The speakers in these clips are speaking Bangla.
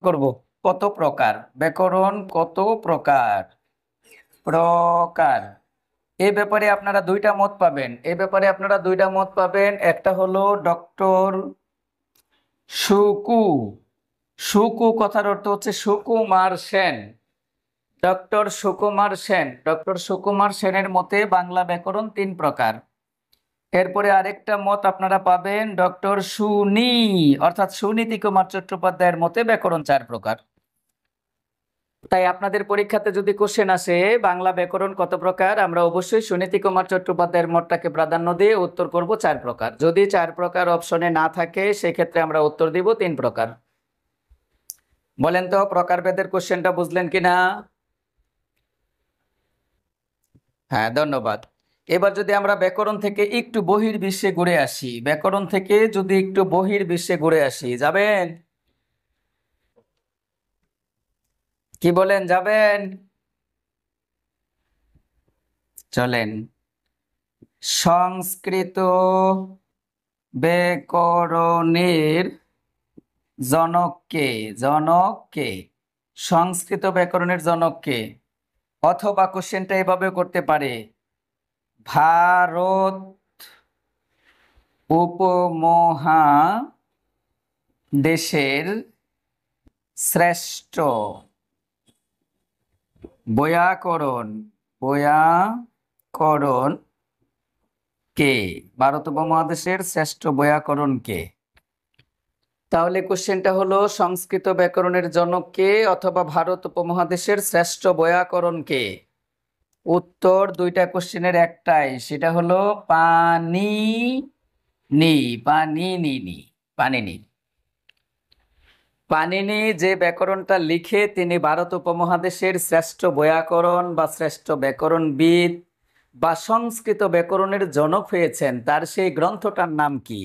করব কত প্রকার ব্যাকরণ, কত প্রকার প্রকার এই ব্যাপারে আপনারা দুইটা মত পাবেন। একটা হলো ডক্টর সুকু। সুকু কথার অর্থ হচ্ছে সুকুমার সেন। ডক্টর সুকুমার সেনের মতে বাংলা ব্যাকরণ 3 প্রকার। এরপরে আরেকটা মত আপনারা পাবেন ডক্টর সুনি, অর্থাৎ সুনীতি কুমার চট্টোপাধ্যায়ের মতে ব্যাকরণ 4 প্রকার। তাই আপনাদের পরীক্ষাতে যদি কোশ্চেন আসে বাংলা ব্যাকরণ কত প্রকার, আমরা অবশ্যই সুনীতি কুমার চট্টোপাধ্যায়ের মতটাকে প্রাধান্য দিয়ে উত্তর করব 4 প্রকার। যদি 4 প্রকার অপশনে না থাকে সেক্ষেত্রে আমরা উত্তর দিব 3 প্রকার। বলেন তো প্রকারভেদের কোশ্চেনটা বুঝলেন কিনা? হ্যাঁ, ধন্যবাদ। এবার যদি আমরা ব্যাকরণ থেকে একটু বহির্বিশ্বে ঘুরে আসি, যাবেন? কি বলেন, যাবেন? চলেন। সংস্কৃত ব্যাকরণের জনক কে? সংস্কৃত ব্যাকরণের জনক কে? অথবা কোশ্চেনটা এভাবে করতে পারে, ভারত উপমহাদেশের শ্রেষ্ঠ বৈয়াকরণ কে? ভারত উপমহাদেশের শ্রেষ্ঠ বৈয়াকরণ কে? তাহলে কোশ্চেনটা হলো সংস্কৃত ব্যাকরণের জনক কে অথবা ভারত উপমহাদেশের শ্রেষ্ঠ বৈয়াকরণ কে? উত্তর দুইটা কোশ্চেনের একটাই, সেটা হলো পানিনি। পানিনি। পানিনি যে ব্যাকরণটা লিখে তিনি ভারত উপমহাদেশের শ্রেষ্ঠ বৈয়াকরণ বা শ্রেষ্ঠ ব্যাকরণবিদ বা সংস্কৃত ব্যাকরণের জনক হয়েছেন, তার সেই গ্রন্থটার নাম কি?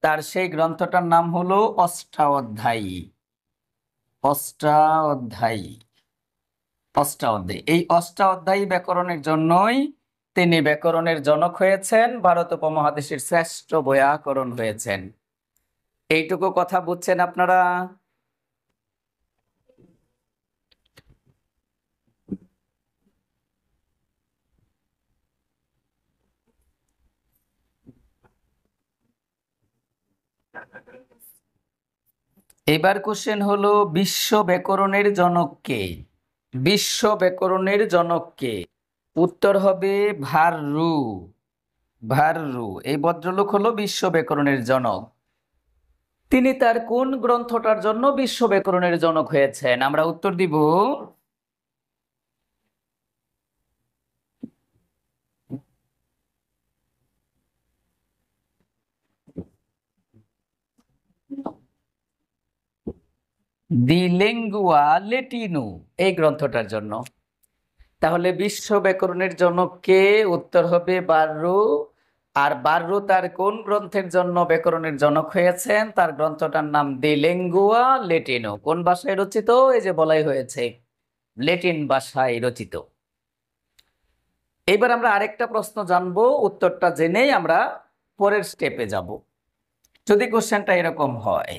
তার সেই গ্রন্থটার নাম হলো অষ্টাধ্যায়ী। এই অষ্টাধ্যায়ী ব্যাকরণের জন্যই তিনি ব্যাকরণের জনক হয়েছেন, ভারত উপমহাদেশের শ্রেষ্ঠ বৈয়াকরণ হয়েছেন। এইটুকু কথা বুঝছেন আপনারা? এবার কোশ্চেন হলো বিশ্ব ব্যাকরণের জনক কে? উত্তর হবে ভাররু। এই ভদ্রলোক হলো বিশ্ব ব্যাকরণের জনক। তিনি তার কোন গ্রন্থটার জন্য বিশ্ব ব্যাকরণের জনক হয়েছেন? আমরা উত্তর দিব দি লেঙ্গুয়া লেটিনু, এই গ্রন্থটার জন্য। তাহলে বিশ্ব ব্যাকরণের জনক কে? উত্তর হবে বাররু। আর বাররু তার কোন গ্রন্থের জন্য ব্যাকরণের জনক হয়েছেন? তার গ্রন্থটার নাম দি লেঙ্গুয়া লেটিনো। কোন ভাষায় রচিত? এই যে বলাই হয়েছে, লেটিন ভাষায় রচিত। এবার আমরা আরেকটা প্রশ্ন জানবো, উত্তরটা জেনেই আমরা পরের স্টেপে যাব। যদি কোশ্চেনটা এরকম হয়,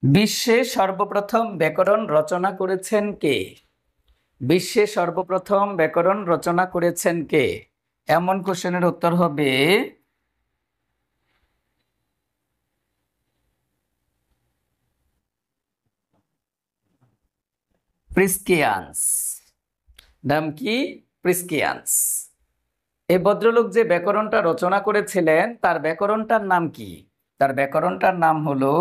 বিশ্বে সর্বপ্রথম ব্যাকরণ রচনা করেছেন কে? এমন কোশ্চেনের উত্তর হবে প্রিস্কিয়ান্স। নাম কি? প্রিস্কিয়ান্স। এই ভদ্রলোক যে ব্যাকরণটা রচনা করেছিলেন তার ব্যাকরণটার নাম কি? তার ব্যাকরণটার নাম হলো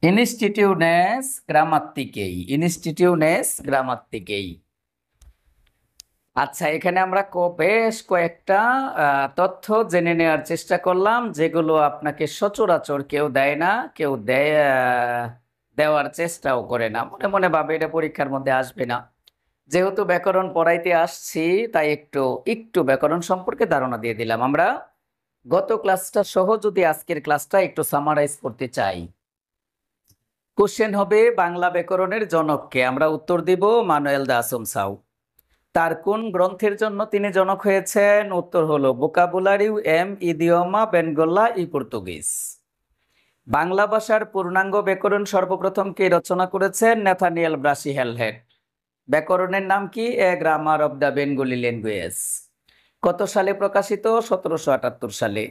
ইনস্টিটিউনেস গ্রামাতিকেই। আচ্ছা, এখানে আমরা বেশ কয়েকটা তথ্য জেনে নেওয়ার চেষ্টা করলাম, যেগুলো আপনাকে সচরাচর কেউ দেয় না, কেউ দেওয়ার চেষ্টাও করে না, মনে মনে ভাবে এটা পরীক্ষার মধ্যে আসবে না। যেহেতু ব্যাকরণ পড়াইতে আসছি, তাই একটু একটু ব্যাকরণ সম্পর্কে ধারণা দিয়ে দিলাম। আমরা গত ক্লাসটা সহ যদি আজকের ক্লাসটা একটু সামারাইজ করতে চাই, কোশ্চেন হবে বাংলা ব্যাকরণের জনককে। আমরা উত্তর দিব মানুয়েল দা আসুনসাউ। তার কোন গ্রন্থের জন্য তিনি জনক হয়েছেন? উত্তর হলো ভোকাবুলারি এম ইদিওমা বেঙ্গলা ই পর্তুগিজ। বাংলা ভাষার পূর্ণাঙ্গ ব্যাকরণ সর্বপ্রথম কে রচনা করেছেন? Nathaniel Brassey Halhed. ব্যাকরণের নাম কি? A grammar of the Bengali language. কত সালে প্রকাশিত? 1778 সালে।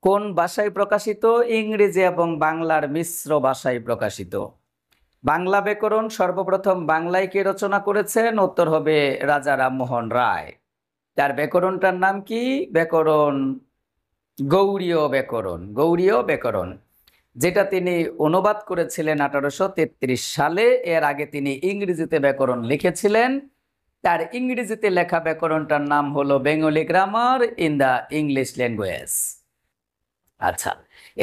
কোন ভাষায় প্রকাশিত? ইংরেজি এবং বাংলার মিশ্র ভাষায় প্রকাশিত। বাংলা ব্যাকরণ সর্বপ্রথম বাংলায় কে রচনা করেছেন? উত্তর হবে রাজা রামমোহন রায়। তার ব্যাকরণটার নাম কি? ব্যাকরণ গৌড়ীয় ব্যাকরণ। গৌড়ীয় ব্যাকরণ, যেটা তিনি অনুবাদ করেছিলেন 1833 সালে। এর আগে তিনি ইংরেজিতে ব্যাকরণ লিখেছিলেন। তার ইংরেজিতে লেখা ব্যাকরণটার নাম হলো Bengali grammar in the English language. আচ্ছা,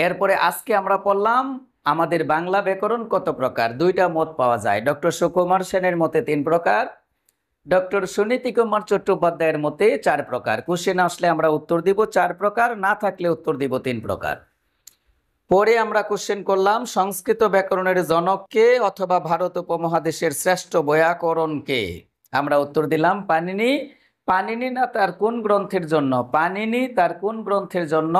এরপরে আজকে আমরা পড়লাম আমাদের বাংলা ব্যাকরণ কত প্রকার। দুইটা মত পাওয়া যায়, ডক্টর সুকুমার সেনের মতে 3 প্রকার, ডক্টর সুনীতি কুমার চট্টোপাধ্যায়ের মতে 4 প্রকার। কোশ্চেন আসলে আমরা উত্তর দিব 4 প্রকার, না থাকলে উত্তর দিব 3 প্রকার। পরে আমরা কোশ্চেন করলাম সংস্কৃত ব্যাকরণের জনককে অথবা ভারত উপমহাদেশের শ্রেষ্ঠ ব্যাকরণকে। আমরা উত্তর দিলাম পাণিনি। পাণিনি না তার কোন গ্রন্থের জন্য? পাণিনি তার কোন গ্রন্থের জন্য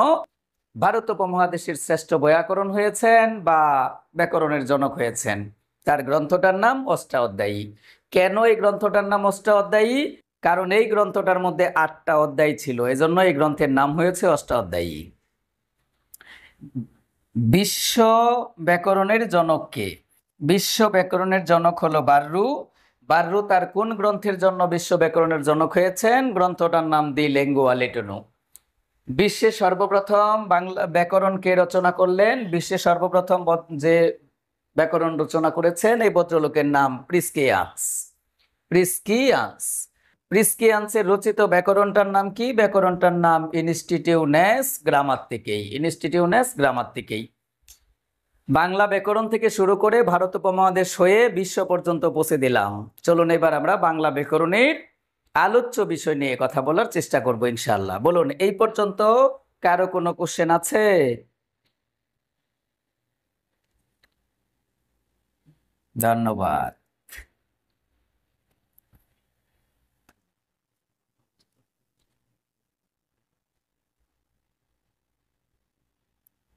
ভারত উপমহাদেশের শ্রেষ্ঠ ব্যাকরণ হয়েছেন বা ব্যাকরণের জনক হয়েছেন? তার গ্রন্থটার নাম অষ্টাধ্যায়ী। কেন এই গ্রন্থটার নাম অষ্টাধ্যায়ী? কারণ এই গ্রন্থটার মধ্যে 8টা অধ্যায় ছিল, এজন্য এই গ্রন্থের নাম হয়েছে অষ্টাধ্যায়ী। বিশ্ব ব্যাকরণের জনককে। বিশ্ব ব্যাকরণের জনক হলো বার্রু। বার্রু তার কোন গ্রন্থের জন্য বিশ্ব ব্যাকরণের জনক হয়েছেন? গ্রন্থটার নাম দি লেঙ্গুয়া লেটনু। বিশ্বে সর্বপ্রথম বাংলা ব্যাকরণ কে রচনা করলেন? বিশ্বে সর্বপ্রথম যে ব্যাকরণ রচনা করেছেন এই ভদ্রলোকের নাম প্রিস্কিয়ান্স। প্রিস্কিয়ান্স। প্রিস্কিয়ান্সের রচিত ব্যাকরণটার নাম কি? ব্যাকরণটার নাম ইনস্টিটিউনেস গ্রামাতিকেই। ইনস্টিটিউনেস গ্রামাতিকেই। বাংলা ব্যাকরণ থেকে শুরু করে ভারত উপমহাদেশ হয়ে বিশ্ব পর্যন্ত পৌঁছে দিলাম। চলুন এবার আমরা বাংলা ব্যাকরণের আলোচ্য বিষয় নিয়ে কথা বলার চেষ্টা করব ইনশাআল্লাহ। বলুন, এই পর্যন্ত কারো কোনো কোশ্চেন আছে? ধন্যবাদ।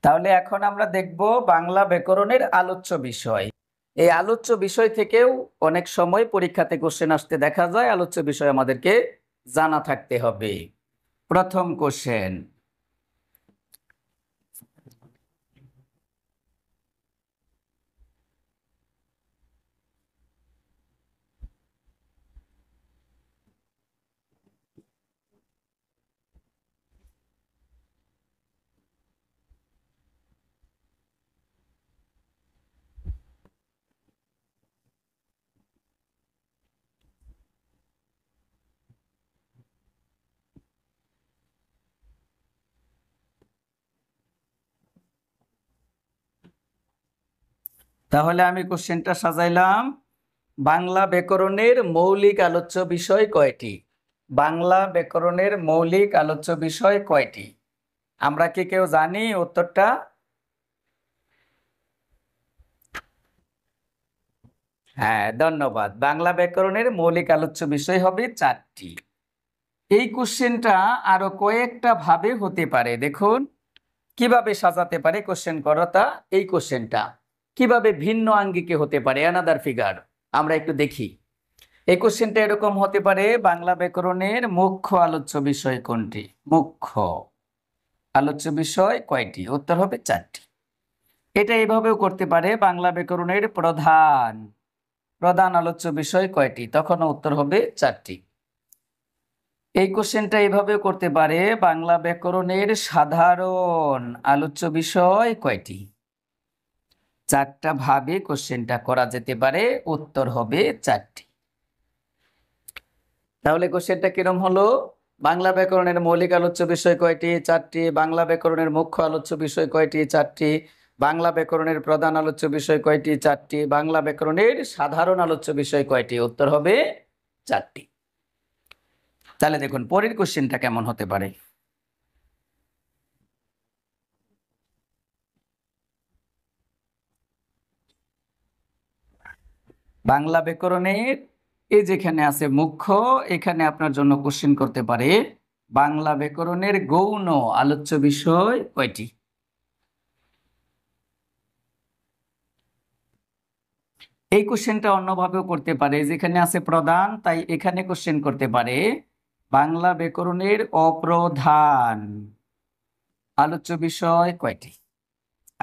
তাহলে এখন আমরা দেখব বাংলা ব্যাকরণের আলোচ্য বিষয়। এই আলোচ্য বিষয় থেকেও অনেক সময় পরীক্ষাতে কোশ্চেন আসতে দেখা যায়। আলোচ্য বিষয় আমাদেরকে জানা থাকতে হবে। প্রথম কোশ্চেন, তাহলে আমি কোশ্চেনটা সাজাইলাম, বাংলা ব্যাকরণের মৌলিক আলোচ্য বিষয় কয়টি? বাংলা ব্যাকরণের মৌলিক আলোচ্য বিষয় কয়টি? আমরা কি কেউ জানি উত্তরটা? হ্যাঁ, ধন্যবাদ। বাংলা ব্যাকরণের মৌলিক আলোচ্য বিষয় হবে 4টি। এই কোশ্চেনটা আরো কয়েকটা ভাবে হতে পারে। দেখুন কিভাবে সাজাতে পারে কোশ্চেন করতা। এই কোশ্চেনটা কিভাবে ভিন্ন আঙ্গিকে হতে পারে, অ্যানাদার ফিগার। আমরা একটু দেখি। এই কোশ্চেনটা এরকম হতে পারে, বাংলা ব্যাকরণের মুখ্য আলোচ্য বিষয় কোনটি? মুখ্য আলোচ্য বিষয় কয়টি? উত্তর হবে 4টি। এটা এইভাবেও করতে পারে, বাংলা ব্যাকরণের প্রধান প্রধান আলোচ্য বিষয় কয়টি? তখনও উত্তর হবে 4টি। এই কোশ্চেনটা এইভাবেও করতে পারে, বাংলা ব্যাকরণের সাধারণ আলোচ্য বিষয় কয়টি? 4টা ভাবে কোশ্চেনটা করা যেতে পারে, উত্তর হবে 4টি। তাহলে কোশ্চেনটা কিরম হলো? বাংলা ব্যাকরণের মৌলিক আলোচ্য বিষয় কয়টি? 4টি। বাংলা ব্যাকরণের মুখ্য আলোচ্য বিষয় কয়টি? 4টি। বাংলা ব্যাকরণের প্রধান আলোচ্য বিষয় কয়টি? 4টি। বাংলা ব্যাকরণের সাধারণ আলোচ্য বিষয় কয়টি? উত্তর হবে 4টি। তাহলে দেখুন পরের কোশ্চেনটা কেমন হতে পারে। বাংলা ব্যাকরণের এই যেখানে আছে মুখ্য, এখানে আপনার জন্য কোশ্চেন করতে পারে বাংলা ব্যাকরণের গৌণ আলোচ্য বিষয় কয়টি? এই কোশ্চেনটা অন্যভাবেও করতে পারে, যেখানে আছে প্রধান তাই এখানে কোশ্চেন করতে পারে বাংলা ব্যাকরণের অপ্রধান আলোচ্য বিষয় কয়টি?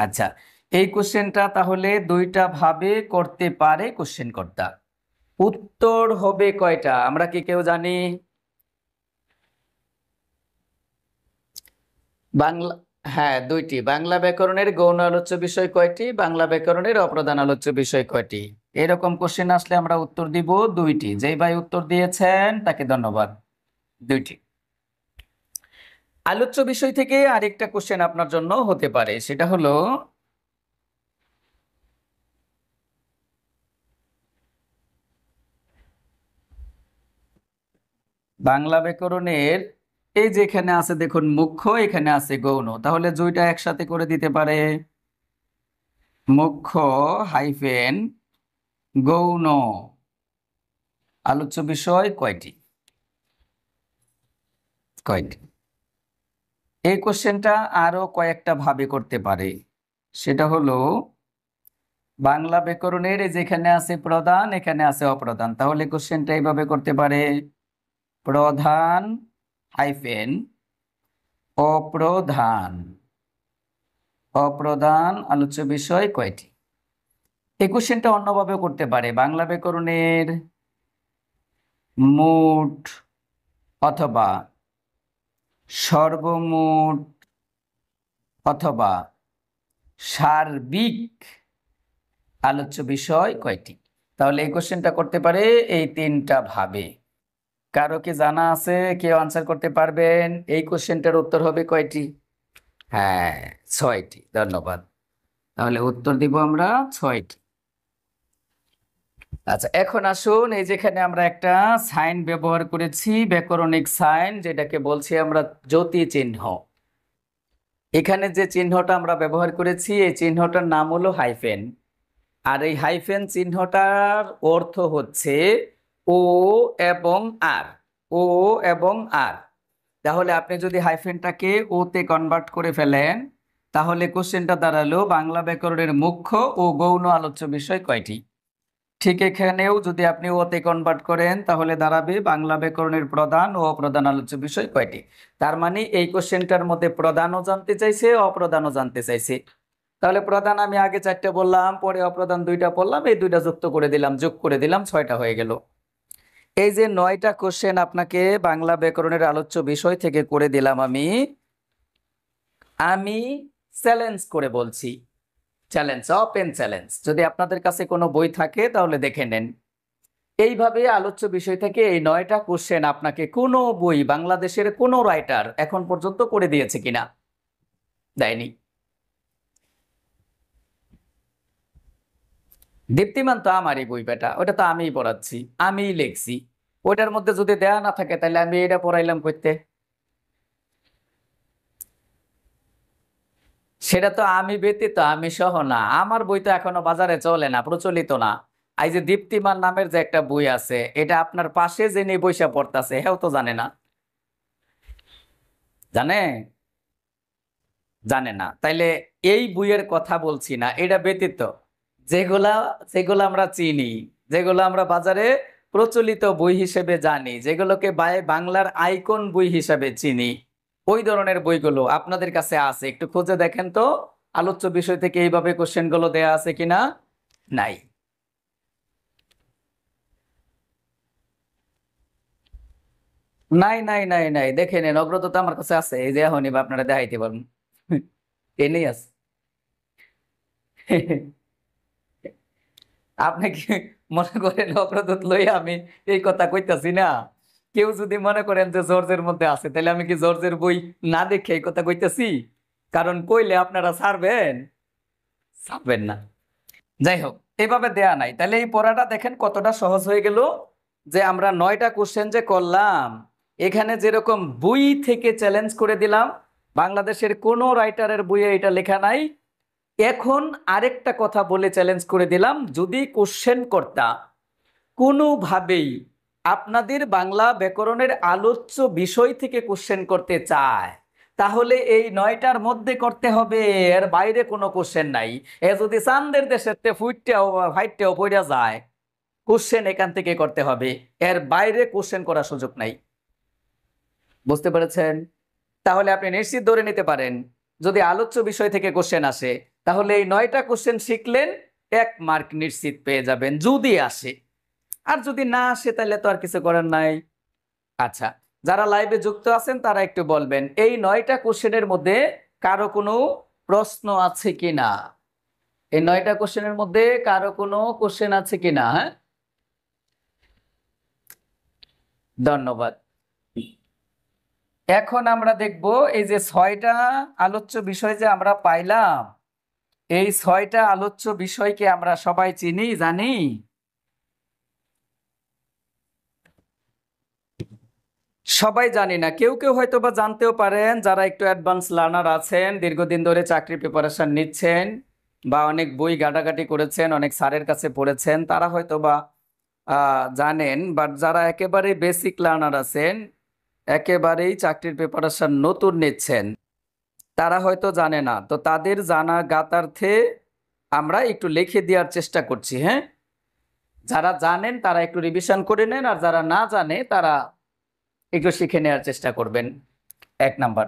আচ্ছা, এই কোশ্চেনটা তাহলে দুইটা ভাবে করতে পারে কোশ্চেন কর্তা। উত্তর হবে কয়টা আমরা কি কেউ জানি? বাংলা, হ্যাঁ দুইটি। বাংলা ব্যাকরণের গৌণ আলোচ্য বিষয় কয়টি? বাংলা ব্যাকরণের অপ্রধান আলোচ্য বিষয় কয়টি? এরকম কোশ্চেন আসলে আমরা উত্তর দিব দুইটি। যেই ভাই উত্তর দিয়েছেন তাকে ধন্যবাদ। দুইটি। আলোচ্য বিষয় থেকে আরেকটা কোশ্চেন আপনার জন্য হতে পারে, সেটা হলো বাংলা ব্যাকরণের এই যে এখানে আছে দেখুন মুখ্য, এখানে আছে গৌণ, তাহলে দুইটা একসাথে করে দিতে পারে মুখ্য হাইফেন গৌণ আলোচ্য বিষয় কয়টি? কয়টি? এই কোশ্চেনটা আরো কয়েকটা ভাবে করতে পারে, সেটা হলো বাংলা ব্যাকরণের যেখানে আছে প্রধান এখানে আছে অপ্রধান, তাহলে কোশ্চেনটা এইভাবে করতে পারে প্রধান হাইফেন অপ্রধান অপ্রধান আলোচ্য বিষয় কয়টি? এই কোশ্চেনটা অন্যভাবে করতে পারে বাংলা ব্যাকরণের মোট অথবা সর্বমোট অথবা সার্বিক আলোচ্য বিষয় কয়টি? তাহলে এই কোশ্চেনটা করতে পারে এই তিনটা ভাবে। কারো কি জানা আছে? কেউ আনসার করতে পারবেন? এই কোশ্চেনটার উত্তর হবে কয়টি? হ্যাঁ, 6টি। ধন্যবাদ। তাহলে উত্তর দিব আমরা 6টি। আচ্ছা, এখন আসুন এই যেখানে আমরা একটা সাইন ব্যবহার করেছি, ব্যাকরণিক সাইন, যেটাকে বলছি আমরা জ্যোতি চিহ্ন। এখানে যে চিহ্নটা আমরা ব্যবহার করেছি এই চিহ্নটার নাম হলো হাইফেন। আর এই হাইফেন চিহ্নটার অর্থ হচ্ছে ও এবং আর। ও এবং আর। তাহলে আপনি যদি হাইফেনটাকে ওতে কনভার্ট করে ফেলেন তাহলে কোশ্চেনটা দাঁড়ালো বাংলা ব্যাকরণের মুখ্য ও গৌণ আলোচ্য বিষয় কয়টি? ঠিক এখানেও যদি আপনি ওতে কনভার্ট করেন তাহলে দাঁড়াবে বাংলা ব্যাকরণের প্রধান ও অপ্রধান আলোচ্য বিষয় কয়টি? তার মানে এই কোশ্চেনটার মধ্যে প্রধানও জানতে চাইছে অপ্রধানও জানতে চাইছে। তাহলে প্রধান আমি আগে 4টে বললাম, পরে অপ্রধান 2টা বললাম, এই 2টা যুক্ত করে দিলাম, যোগ করে দিলাম, 6টা হয়ে গেল। এই যে 9টা কোশ্চেন আপনাকে বাংলা ব্যাকরণের আলোচ্য বিষয় থেকে করে দিলাম আমি আমি চ্যালেঞ্জ করে বলছি, চ্যালেঞ্জ, ওপেন চ্যালেঞ্জ। যদি আপনাদের কাছে কোনো বই থাকে তাহলে দেখে নেন। এইভাবে আলোচ্য বিষয় থেকে এই 9টা কোশ্চেন আপনাকে কোনো বই, বাংলাদেশের কোনো রাইটার এখন পর্যন্ত করে দিয়েছে কিনা? দেয়নি। দীপ্তিমান তো আমারই বই বেটা, ওটা তো আমিই পড়াচ্ছি, আমিই লিখছি। ওটার মধ্যে যদি দেয়া না থাকে তাহলে আমি এটা পড়াইলাম করতে? সেটা তো আমি ব্যতীত আমি সহ না, আমার বই তো এখনো বাজারে চলে না, প্রচলিত না। এই যে দীপ্তিমান নামের যে একটা বই আছে, এটা আপনার পাশে যে নিয়ে বইসা পড়তেছে হেও তো জানে না। জানে? জানে না। তাইলে এই বইয়ের কথা বলছি না, এটা ব্যতীত যেগুলা যেগুলো আমরা চিনি, যেগুলো আমরা বাজারে প্রচলিত বই হিসেবে জানি, যেগুলোকে বাংলার আইকন বই হিসেবে চিনি, ওই ধরনের বইগুলো আপনাদের কাছে আছে, একটু খুঁজে দেখেন তো আলোচ্য বিষয় থেকে এইভাবে কোশ্চেন গুলো দেয়া আছে কিনা। নাই। নাই নাই নাই নাই, দেখে নেন, অগ্রত আমার কাছে আছে, এই যে এখনই বা আপনারা দেখাইতে পারেন। এনেই আছে। আপনি কি মনে করেন অগ্রদূত লই আমি এই কথা কইতাছি না? কেউ যদি মনে করেন যে জর্জের মধ্যে আছে, তাহলে আমি কি জর্জের বই না দেখে এই কথা কইতেছি? কারণ কইলে আপনারা ছাড়বেন? ছাড়বেন না। যাই হোক, এভাবে দেয়া নাই। তাহলে এই পড়াটা দেখেন কতটা সহজ হয়ে গেল, যে আমরা 9টা কোশ্চেন যে করলাম, এখানে যেরকম বই থেকে চ্যালেঞ্জ করে দিলাম, বাংলাদেশের কোনো রাইটারের বইয়ে এটা লেখা নাই। এখন আরেকটা কথা বলে চ্যালেঞ্জ করে দিলাম, যদি কোশ্চেন কর্তা কোনোভাবেই আপনাদের বাংলা ব্যাকরণের আলোচ্য বিষয় থেকে কোশ্চেন করতে চায়, তাহলে এই 9টার মধ্যে করতে হবে, এর বাইরে কোনো কোশ্চেন নাই। এ যদি চান্দের দেশের ফুইটটাও ফাইটটাও পড়া যায়, কোশ্চেন এখান থেকে করতে হবে, এর বাইরে কোশ্চেন করার সুযোগ নাই। বুঝতে পেরেছেন? তাহলে আপনি নিশ্চিত ধরে নিতে পারেন, যদি আলোচ্য বিষয় থেকে কোশ্চেন আসে, তাহলে এই 9টা কোশ্চেন শিখলেন, 1 মার্ক নিশ্চিত পেয়ে যাবেন যদি আসে। আর যদি না আসে তাহলে তো আর কিছু করার নাই। আচ্ছা, যারা লাইভে যুক্ত আছেন তারা একটু বলবেন, এই 9টা কোশ্চেনের মধ্যে কারো কোনো প্রশ্ন আছে কিনা? এই 9টা কোশ্চেনের মধ্যে কারো কোনো কোশ্চেন আছে কিনা? হ্যাঁ, ধন্যবাদ। এখন আমরা দেখব, এই যে 6টা আলোচ্য বিষয় যে আমরা পাইলাম, এই 6টা আলোচ্য বিষয়কে আমরা সবাই চিনি, জানি? সবাই জানি না, কেউ কেউ হয়তো বা জানতেও পারেন, যারা একটু অ্যাডভান্স লার্নার আছেন, দীর্ঘদিন ধরে চাকরি প্রিপারেশন নিচ্ছেন, বা অনেক বই ঘাটাঘাটি করেছেন, অনেক স্যারের কাছে পড়েছেন, তারা হয়তো বা জানেন। বাট যারা একেবারে বেসিক লার্নার আছেন, একেবারেই চাকরির প্রিপারেশন নতুন নিচ্ছেন, তারা হয়তো জানে না। তো তাদের জানা জ্ঞাতার্থে আমরা একটু লিখে দেওয়ার চেষ্টা করছি। হ্যাঁ, যারা জানেন তারা একটু রিভিশন করে নেন, আর যারা না জানে তারা একটু শিখে নেওয়ার চেষ্টা করবেন। 1 নাম্বার,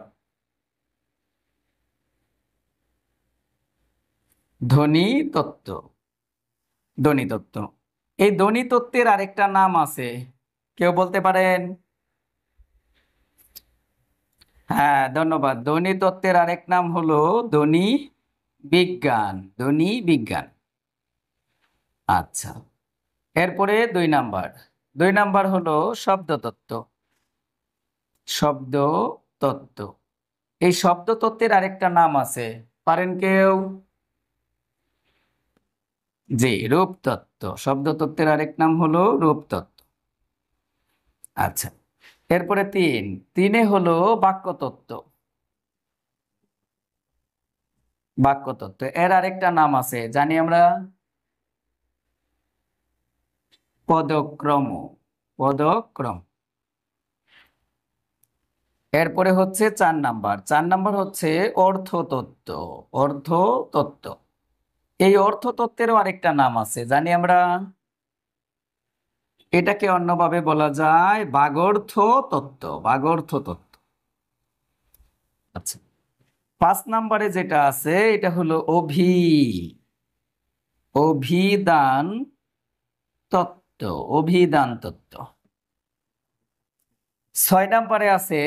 ধ্বনি তত্ত্ব। ধ্বনি তত্ত্ব, এই ধ্বনি তত্ত্বের আরেকটা নাম আছে, কেউ বলতে পারেন? হ্যাঁ, ধন্যবাদ। ধ্বনি তত্ত্বের আরেক নাম হলো ধ্বনি বিজ্ঞান। ধ্বনি বিজ্ঞান। আচ্ছা, এরপরে 2 নাম্বার। 2 নাম্বার হলো শব্দ তত্ত্ব। শব্দ তত্ত্ব, এই শব্দ তত্ত্বের আরেকটা নাম আছে, পারেন কেউ? জি, রূপ তত্ত্ব। শব্দ তত্ত্বের আরেক নাম হলো রূপ তত্ত্ব। আচ্ছা, এরপরে 3 হলো বাক্য তত্ত্ব। বাক্য তত্ত্ব, এর আরেকটা নাম আছে, জানি আমরা, পদক্রম। পদক্রম। এরপরে হচ্ছে 4 নাম্বার। 4 নাম্বার হচ্ছে অর্থতত্ত্ব। অর্থতত্ত্ব, এই অর্থতত্ত্বেরও আরেকটা নাম আছে, জানি আমরা, এটাকে অন্যভাবে বলা যায় বাগর্থ তত্ত্ব। বাগর্থ তত্ত্ব। আচ্ছা, 5 নাম্বারে যেটা আছে এটা হলো অভিধান তত্ত্ব। অভিধান তত্ত্ব। 6 নাম্বারে আছে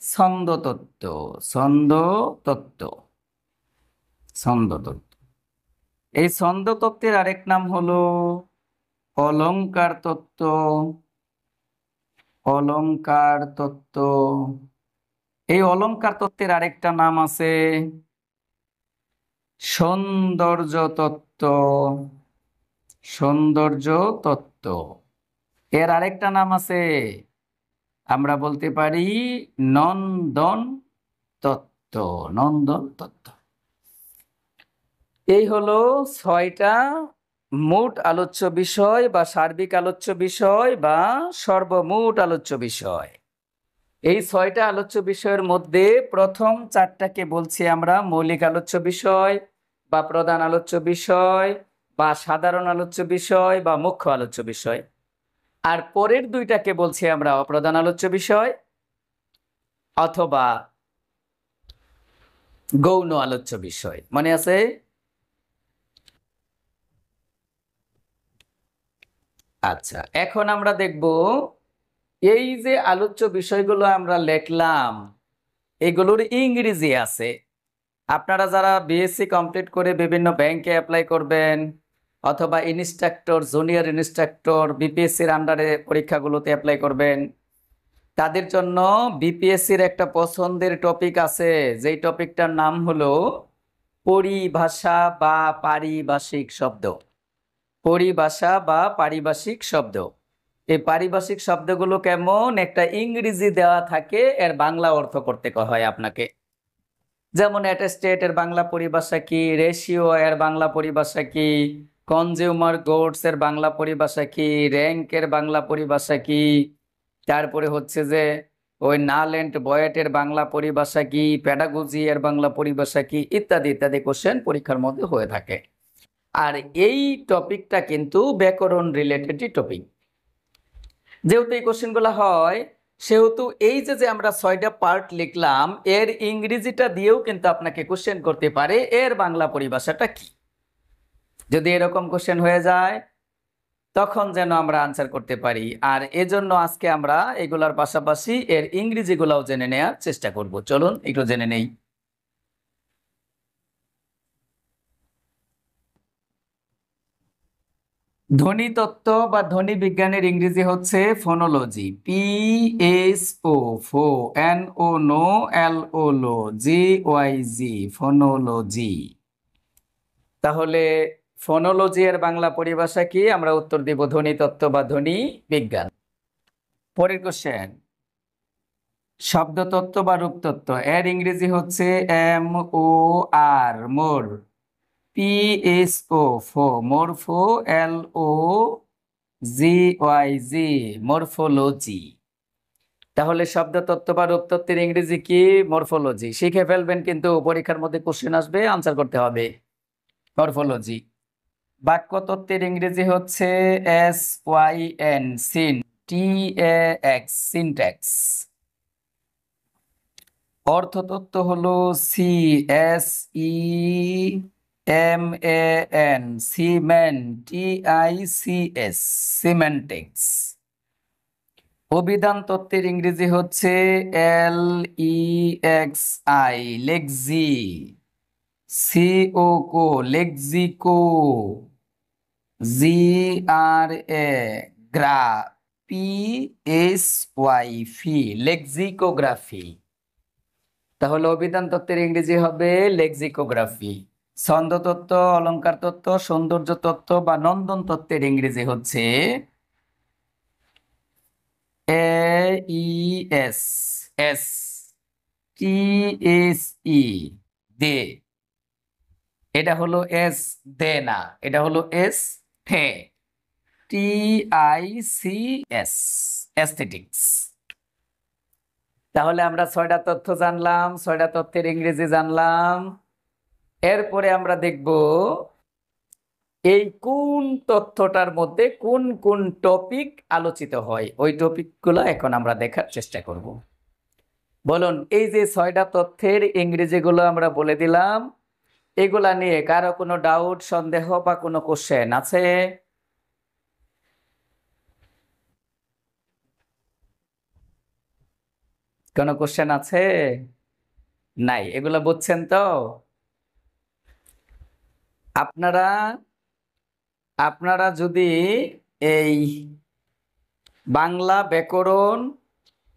ছন্দ তত্ত্ব। ছন্দ তত্ত্ব। ছন্দ তত্ত্ব, এই ছন্দ তত্ত্বের আরেক নাম হলো অলংকার তত্ত্ব। অলংকার তত্ত্ব, এই অলংকার তত্ত্বের আরেকটা নাম আছে সৌন্দর্য তত্ত্ব। সৌন্দর্য তত্ত্ব, এর আরেকটা নাম আছে, আমরা বলতে পারি নন্দন তত্ত্ব। নন্দন তত্ত্ব। এই হলো 6টা মোট আলোচ্য বিষয়, বা সার্বিক আলোচ্য বিষয়, বা সর্বমোট আলোচ্য বিষয়। এই 6টা আলোচ্য বিষয়ের মধ্যে প্রথম 4টাকে বলছি আমরা মৌলিক আলোচ্য বিষয়, বা প্রধান আলোচ্য বিষয়, বা সাধারণ আলোচ্য বিষয়, বা মুখ্য আলোচ্য বিষয়। আর পরের 2টাকে বলছি আমরা অপ্রধান আলোচ্য বিষয়, অথবা গৌণ আলোচ্য বিষয়। মনে আছে? আচ্ছা, এখন আমরা দেখব, এই যে আলোচ্য বিষয়গুলো আমরা লিখলাম, এগুলোর ইংরেজি আছে। আপনারা যারা বিএসসি কমপ্লিট করে বিভিন্ন ব্যাংকে অ্যাপ্লাই করবেন, অথবা ইনস্ট্রাক্টর, জুনিয়র ইনস্ট্রাক্টর, বিপিএসসির আন্ডারে পরীক্ষাগুলোতে অ্যাপ্লাই করবেন, তাদের জন্য বিপিএসসির একটা পছন্দের টপিক আছে, যেই টপিকটার নাম হলো পরিভাষা বা পারিভাষিক শব্দ। পরিভাষা বা পারিভাষিক শব্দ। এই পারিভাষিক শব্দগুলো কেমন, একটা ইংরেজি দেওয়া থাকে, এর বাংলা অর্থ করতে হয় আপনাকে। যেমন অ্যাটেস্টেড এর বাংলা পরিভাষা কি, রেশিও এর বাংলা পরিভাষা কি, কনজিউমার গুডস এর বাংলা পরিভাষা কি, র্যাঙ্ক এর বাংলা পরিভাষা কি, তারপরে হচ্ছে যে ওই নাল এন্ড ভয়েড এর বাংলা পরিভাষা কি, প্যাডাগজি এর বাংলা পরিভাষা কি, ইত্যাদি ইত্যাদি কোশ্চেন পরীক্ষার মধ্যে হয়ে থাকে। আর এই টপিকটা কিন্তু ব্যাকরণ রিলেটেডই টপিক। যেহেতু এই কোশ্চেনগুলো হয়, সেহেতু এই যে আমরা 6টা পার্ট লিখলাম, এর ইংরেজিটা দিয়েও কিন্তু আপনাকে কোশ্চেন করতে পারে এর বাংলা পরিভাষাটা কি। যদি এরকম কোশ্চেন হয়ে যায় তখন যেন আমরা আনসার করতে পারি। আর এজন্য আজকে আমরা এগুলার পাশাপাশি এর ইংরেজিগুলাও জেনে নেওয়ার চেষ্টা করব। চলুন একটু জেনে নেই। ধ্বনি তত্ত্ব বা ধ্বনি বিজ্ঞানের ইংরেজি হচ্ছে ফোনোলজি। PSO ফো, NO নো, LO লো, GYG ফোনোলজি। তাহলে ফোনোলজি এর বাংলা পরিভাষা কি, আমরা উত্তর দিব ধ্বনি তত্ত্ব বা ধ্বনি বিজ্ঞান। পরের কোশ্চেন, শব্দতত্ত্ব বা রূপতত্ত্ব এর ইংরেজি হচ্ছে MOR মোর, PSO ফো মোরফো, LOGYG মরফোলজি। তাহলে শব্দতত্ত্ব বা রূপতত্ত্বের ইংরেজি কি, মরফোলজি। শিখে ফেলবেন, কিন্তু পরীক্ষার মধ্যে কোশ্চেন আসবে, আনসার করতে হবে। মরফোলজি। বাক্যতত্ত্বের ইংরেজি হচ্ছে SYN সিন, TAX সিনট্যাক্স। অর্থতত্ত্ব হলো CSEMAN সিমেন, TICS সিমেন্টিক্স। অভিধান তত্ত্বের ইংরেজি হচ্ছে LEXI লেক্সি, CO লেক্সিকো, GRA গ্রা, PSY ফি লেক্সিকোগ্রাফি। তাহলে অভিধান তত্ত্বের ইংরেজি হবে লেক্সিকোগ্রাফি। ছন্দতত্ত্ব, অলংকার তত্ত্ব, সৌন্দর্য তত্ত্ব বা নন্দন তত্ত্বের ইংরেজি হচ্ছে AESSTSE দে। এটা হলো এস দে না, এটা হলো এস থে, TICS অ্যাস্থেটিক্স। তাহলে আমরা 6টা তথ্য জানলাম, 6টা তথ্যের ইংরেজি জানলাম। এরপরে আমরা দেখব এই কোন তথ্যটার মধ্যে কোন কোন টপিক আলোচিত হয়, ওই টপিকগুলো এখন আমরা দেখার চেষ্টা করব। বলুন, এই যে 6টা তথ্যের ইংরেজিগুলো আমরা বলে দিলাম, এগুলা নিয়ে কারো কোনো ডাউট, সন্দেহ বা কোনো কোশ্চেন আছে? কোনো কোশ্চেন আছে? নাই? এগুলো বুঝছেন তো? আপনারা আপনারা যদি এই বাংলা ব্যাকরণ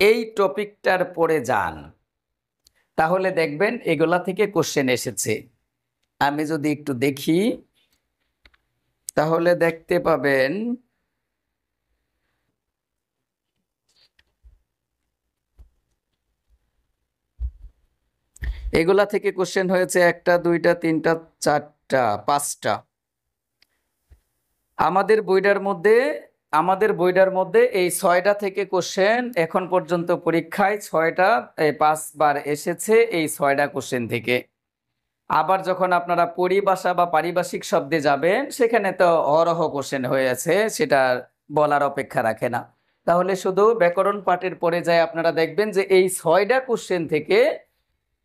এই টপিকটার পড়ে যান, তাহলে দেখবেন এগুলা থেকে কোশ্চেন এসেছে। আমি যদি একটু দেখি, তাহলে দেখতে পাবেন এগুলা থেকে কোশ্চেন হয়েছে 1টা 2টা 3টা 4টা 5টা। আমাদের বইটার মধ্যে এই 6টা থেকে কোশ্চেন এখন পর্যন্ত পরীক্ষায় 6টা 5বার এসেছে, এই 6টা কোশ্চেন থেকে। আবার যখন আপনারা পরিভাষা বা পারিভাষিক শব্দে যাবেন, সেখানে তো অহরহ কোশ্চেন হয়েছে, সেটা বলার অপেক্ষা রাখে না। তাহলে শুধু ব্যাকরণ পাঠের পরে যায় আপনারা দেখবেন যে এই 6টা কোশ্চেন থেকে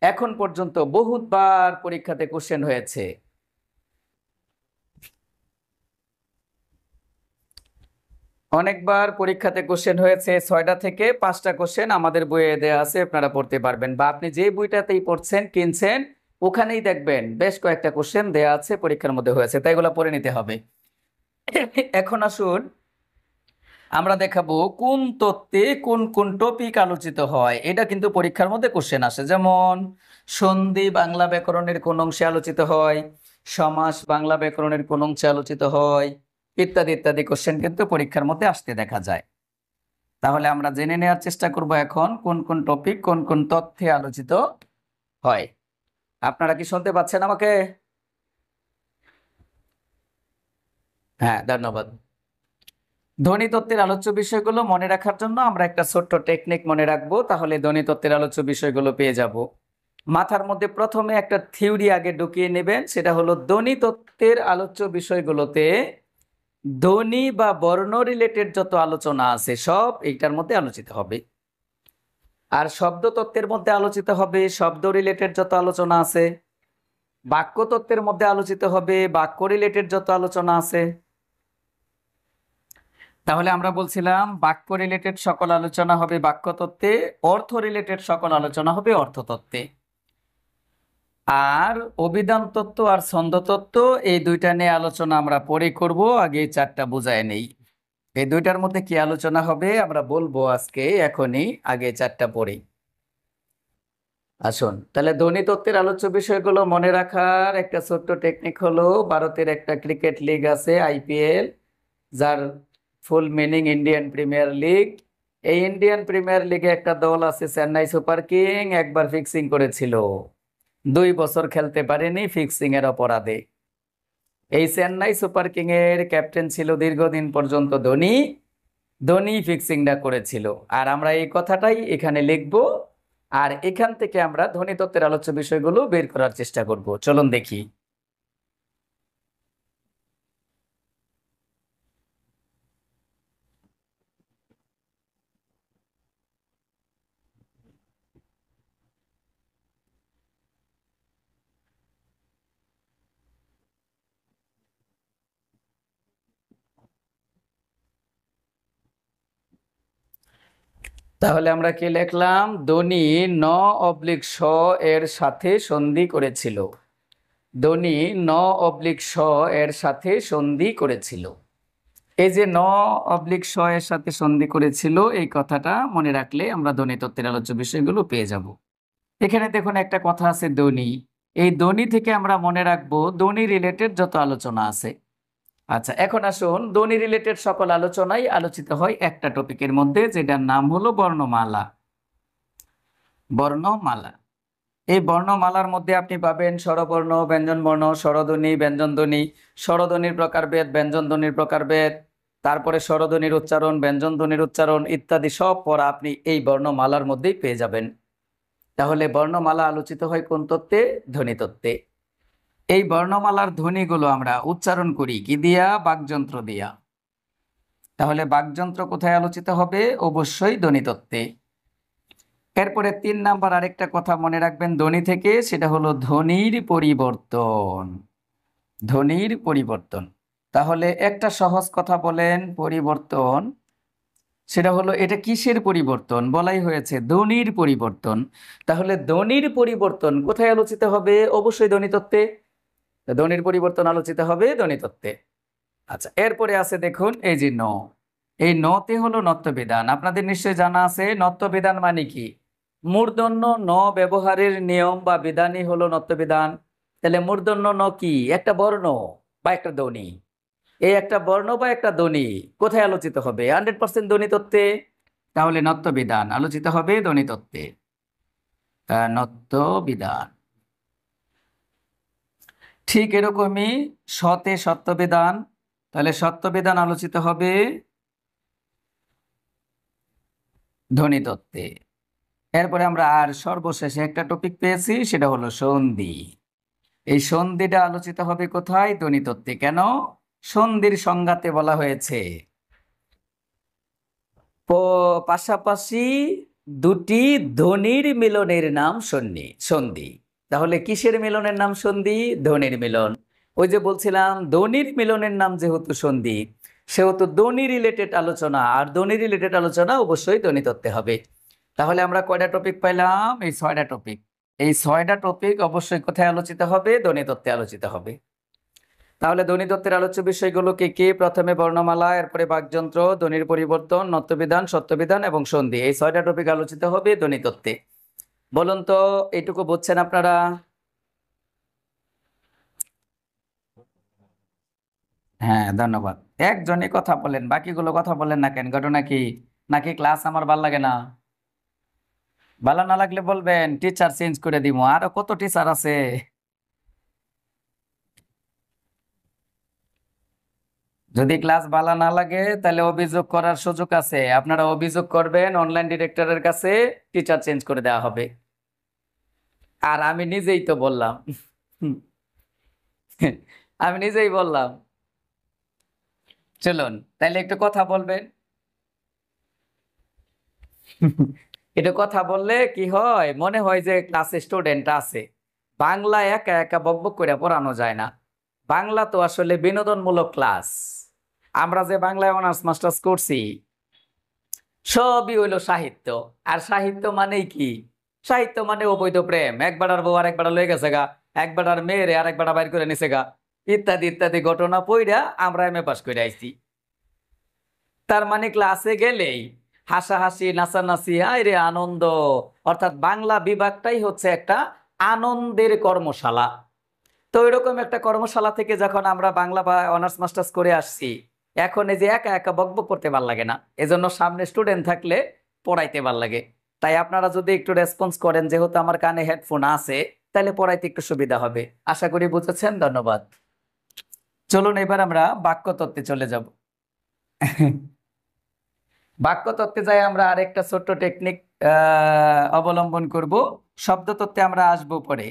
এখন পর্যন্ত বহুতবার পরীক্ষাতে কোশ্চেন হয়েছে। অনেকবার পরীক্ষাতে কোশ্চেন হয়েছে। 6টা থেকে 5টা কোশ্চেন আমাদের বইয়ে দেওয়া আছে, আপনারা পড়তে পারবেন, বা আপনি যে বইটাতেই পড়ছেন কিনছেন ওখানেই দেখবেন বেশ কয়েকটা কোশ্চেন দেওয়া আছে, পরীক্ষার মধ্যে হয়েছে, তাই এগুলো পড়ে নিতে হবে। এখন আসুন আমরা দেখাবো কোন তত্ত্বে কোন কোন টপিক আলোচিত হয়। এটা কিন্তু পরীক্ষার মধ্যে কোশ্চেন আসে, যেমন সন্ধি বাংলা ব্যাকরণের কোন অংশে আলোচিত হয়, সমাস বাংলা ব্যাকরণের কোন অংশে আলোচিত হয়, ইত্যাদি ইত্যাদি কোশ্চেন কিন্তু পরীক্ষার মধ্যে আসতে দেখা যায়। তাহলে আমরা জেনে নেওয়ার চেষ্টা করব এখন কোন কোন টপিক কোন কোন তথ্যে আলোচিত হয়। আপনারা কি শুনতে পাচ্ছেন আমাকে? হ্যাঁ, ধন্যবাদ। ধ্বনিতত্ত্বের আলোচ্য বিষয়গুলো মনে রাখার জন্য আমরা একটা ছোট্ট টেকনিক মনে রাখবো, তাহলে ধ্বনিতত্ত্বের আলোচ্য বিষয়গুলো পেয়ে যাব। মাথার মধ্যে প্রথমে একটা থিওরি আগে ঢুকিয়ে নেবেন, সেটা হলো ধ্বনিতত্ত্বের আলোচ্য বিষয়গুলোতে ধ্বনি বা বর্ণ রিলেটেড যত আলোচনা আছে সব এইটার মধ্যে আলোচিত হবে। আর শব্দতত্ত্বের মধ্যে আলোচিত হবে শব্দ রিলেটেড যত আলোচনা আছে, বাক্যতত্ত্বের মধ্যে আলোচিত হবে বাক্য রিলেটেড যত আলোচনা আছে। তাহলে আমরা বলছিলাম বাক্য রিলেটেড সকল আলোচনা হবে বাক্যতত্ত্বে, অর্থ রিলেটেড সকল আলোচনা হবে অর্থতত্ত্বে। আর অভিধান তত্ত্ব আর ছন্দতত্ত্ব এই দুইটা নিয়ে আলোচনা আমরা পরে করব, আগে এই চারটা বুঝায় নেই। এই দুইটার মধ্যে কি আলোচনা হবে আমরা বলবো আজকে, এখনই আগে চারটা পড়ি। আসুন তাহলে ধ্বনিতত্ত্বের আলোচ্য বিষয়গুলো মনে রাখার একটা ছোট্ট টেকনিক হলো, ভারতের একটা ক্রিকেট লিগ আছে আইপিএল, যার full meaning Indian premier league. এই ইন্ডিয়ান প্রিমিয়ার লিগে একটা দল আছে চেন্নাই সুপার কিং, একবার ফিক্সিং করেছিল, 2 বছর খেলতে পারেনি ফিক্সিং এর অপরাধে। এই চেন্নাই সুপার কিং এর ক্যাপ্টেন ছিল দীর্ঘদিন পর্যন্ত ধোনি, ধোনি ফিক্সিংটা করেছিল। আর আমরা এই কথাটাই এখানে লিখব, আর এখান থেকে আমরা ধ্বনিতত্ত্বের আলোচ্য বিষয়গুলো বের করার চেষ্টা করব। চলুন দেখি। তাহলে আমরা কি লিখলাম? ধ্বনি ন অবলিক স এর সাথে সন্ধি করেছিল। ধ্বনি ন অবলিক স এর সাথে সন্ধি করেছিল। এই যে ন অবলিক স এর সাথে সন্ধি করেছিল, এই কথাটা মনে রাখলে আমরা ধ্বনিতত্ত্বের আলোচ্য বিষয়গুলো পেয়ে যাব। এখানে দেখুন একটা কথা আছে ধ্বনি, এই ধ্বনি থেকে আমরা মনে রাখবো ধ্বনি রিলেটেড যত আলোচনা আছে। আচ্ছা, এখন আসুন ধ্বনি রিলেটেড সকল আলোচনাই আলোচিত হয় একটা টপিকের মধ্যে, যেটার নাম হলো বর্ণমালা। বর্ণমালা, এই বর্ণমালার মধ্যে আপনি পাবেন স্বরবর্ণ, ব্যঞ্জনবর্ণ, স্বরধ্বনি, ব্যঞ্জনধ্বনি, স্বরধ্বনির প্রকারভেদ, ব্যঞ্জনধ্বনির প্রকারভেদ, তারপরে স্বরধ্বনির উচ্চারণ, ব্যঞ্জনধ্বনির উচ্চারণ ইত্যাদি সব পড়া আপনি এই বর্ণমালার মধ্যেই পেয়ে যাবেন। তাহলে বর্ণমালা আলোচিত হয় কোন তত্ত্বে? ধ্বনিতত্ত্বে। এই বর্ণমালার ধ্বনিগুলো আমরা উচ্চারণ করি কি দিয়া? বাকযন্ত্র দিয়া। তাহলে বাকযন্ত্র কোথায় আলোচিত হবে? অবশ্যই ধ্বনিতত্ত্বে। এরপরে 3 নাম্বার আরেকটা কথা মনে রাখবেন ধ্বনি থেকে, সেটা হলো ধ্বনির পরিবর্তন। ধ্বনির পরিবর্তন, তাহলে একটা সহজ কথা বলেন পরিবর্তন, সেটা হলো এটা কিসের পরিবর্তন? বলাই হয়েছে ধ্বনির পরিবর্তন। তাহলে ধ্বনির পরিবর্তন কোথায় আলোচিত হবে? অবশ্যই ধ্বনিতত্ত্বে। ধ্বনির পরিবর্তন আলোচিত হবে ধ্বনিতত্ত্বে। আচ্ছা, এরপরে আছে দেখুন এই যে ন, এই নতে হলো নত্যবিধান। আপনাদের নিশ্চয়ই জানা আছে নত্যবিধান মানে কি। মূর্ধন্য ন ব্যবহারের নিয়ম বা বিধানই হলো নত্যবিধান। তাহলে মূর্ধন্য ন কি? একটা বর্ণ বা একটা ধ্বনি। এই একটা বর্ণ বা একটা ধ্বনি কোথায় আলোচিত হবে? 100% ধ্বনিতত্ত্বে। তাহলে নত্যবিধান আলোচিত হবে ধ্বনিতত্ত্বে। নত্যবিধান। ঠিক এরকমই সতে সত্যবিধান, তাহলে সত্যবিধান আলোচিত হবে ধ্বনিতত্ত্বে। এরপরে আমরা আর সর্বশেষে একটা টপিক পেয়েছি, সেটা হলো সন্ধি। এই সন্ধিটা আলোচিত হবে কোথায়? ধ্বনিতত্ত্বে। কেন? সন্ধির সংজ্ঞাতে বলা হয়েছে পাশাপাশি দুটি ধ্বনির মিলনের নাম সন্ধি। সন্ধি, তাহলে কিসের মিলনের নাম সন্ধি? ধ্বনির মিলন। ওই যে বলছিলাম ধ্বনির মিলনের নাম যেহেতু সন্ধি, সেহেতু ধ্বনি রিলেটেড আলোচনা, আর ধ্বনি রিলেটেড আলোচনা অবশ্যই ধ্বনিতত্ত্বে হবে। তাহলে আমরা কয়টা টপিক পাইলাম? এই 6টা টপিক। এই 6টা টপিক অবশ্যই কোথায় আলোচিত হবে? ধ্বনিতত্ত্বে আলোচিত হবে। তাহলে ধ্বনিতত্ত্বের আলোচ্য বিষয়গুলো কি কি? প্রথমে বর্ণমালা, এরপরে বাকযন্ত্র, ধ্বনির পরিবর্তন, নত্যবিধান, সত্যবিধান এবং সন্ধি, এই 6টা টপিক আলোচিত হবে ধ্বনিতত্ত্বে। বলুন তো এইটুকু বুঝছেন আপনারা? হ্যাঁ, ধন্যবাদ। একজনই কথা বলেন, বাকিগুলো কথা বলেন না কেন? ঘটনা কি? নাকি ক্লাস আমার ভাল লাগে না? ভালো না লাগলে বলবেন, টিচার চেঞ্জ করে দিব। আরো কত টিচার আছে। যদি ক্লাস ভালো না লাগে তাহলে অভিযোগ করার সুযোগ আছে, আপনারা অভিযোগ করবেন অনলাইন ডিরেক্টরের কাছে, টিচার চেঞ্জ করে দেওয়া হবে। আর আমি নিজেই তো বললাম। আমি নিজেই বললাম। চলুন তাহলে একটু কথা বলবেন। একটু কথা বললে কি হয়, মনে হয় যে ক্লাসে স্টুডেন্ট আছে। বাংলা একা একা বকবক করে পড়ানো যায় না। বাংলা তো আসলে বিনোদনমূলক ক্লাস। আমরা যে বাংলায় অনার্স মাস্টার্স করছি সবই হইলো সাহিত্য। আর সাহিত্য মানেই কি? সাহিত্য মানে অবৈধ প্রেম, একবার আর বউ আর একবার লয়ে গেছে গা, একবার আর মেয়েরে আর একবার বাইর করে নিছে গা, ইত্যাদি ইত্যাদি ঘটনা পইরা আমরা এমএ পাস করে আইছি। তার মানে ক্লাসে গেলেই হাসাহাসি, নাচানাচি, আয় রে আনন্দ। অর্থাৎ বাংলা বিভাগটাই হচ্ছে একটা আনন্দের কর্মশালা। তো এরকম একটা কর্মশালা থেকে যখন আমরা বাংলা বা অনার্স মাস্টার্স করে আসছি, এখন এই যে একা একা বকবক করতে ভাল লাগে না, এজন্য সামনে স্টুডেন্ট থাকলে পড়াইতে ভাল লাগে। তাই আপনারা যদি একটু রেসপন্স করেন, যেহেতু আমার কানে হেডফোন আছে, তাহলে পড়াইতে একটু সুবিধা হবে। আশা করি বুঝেছেন। ধন্যবাদ। চলুন এবার আমরা বাক্যতত্ত্বে চলে যাব। বাক্যতত্ত্বে যাই আমরা আরেকটা ছোট্ট টেকনিক অবলম্বন করব। শব্দতত্ত্বে আমরা আসবো পরে।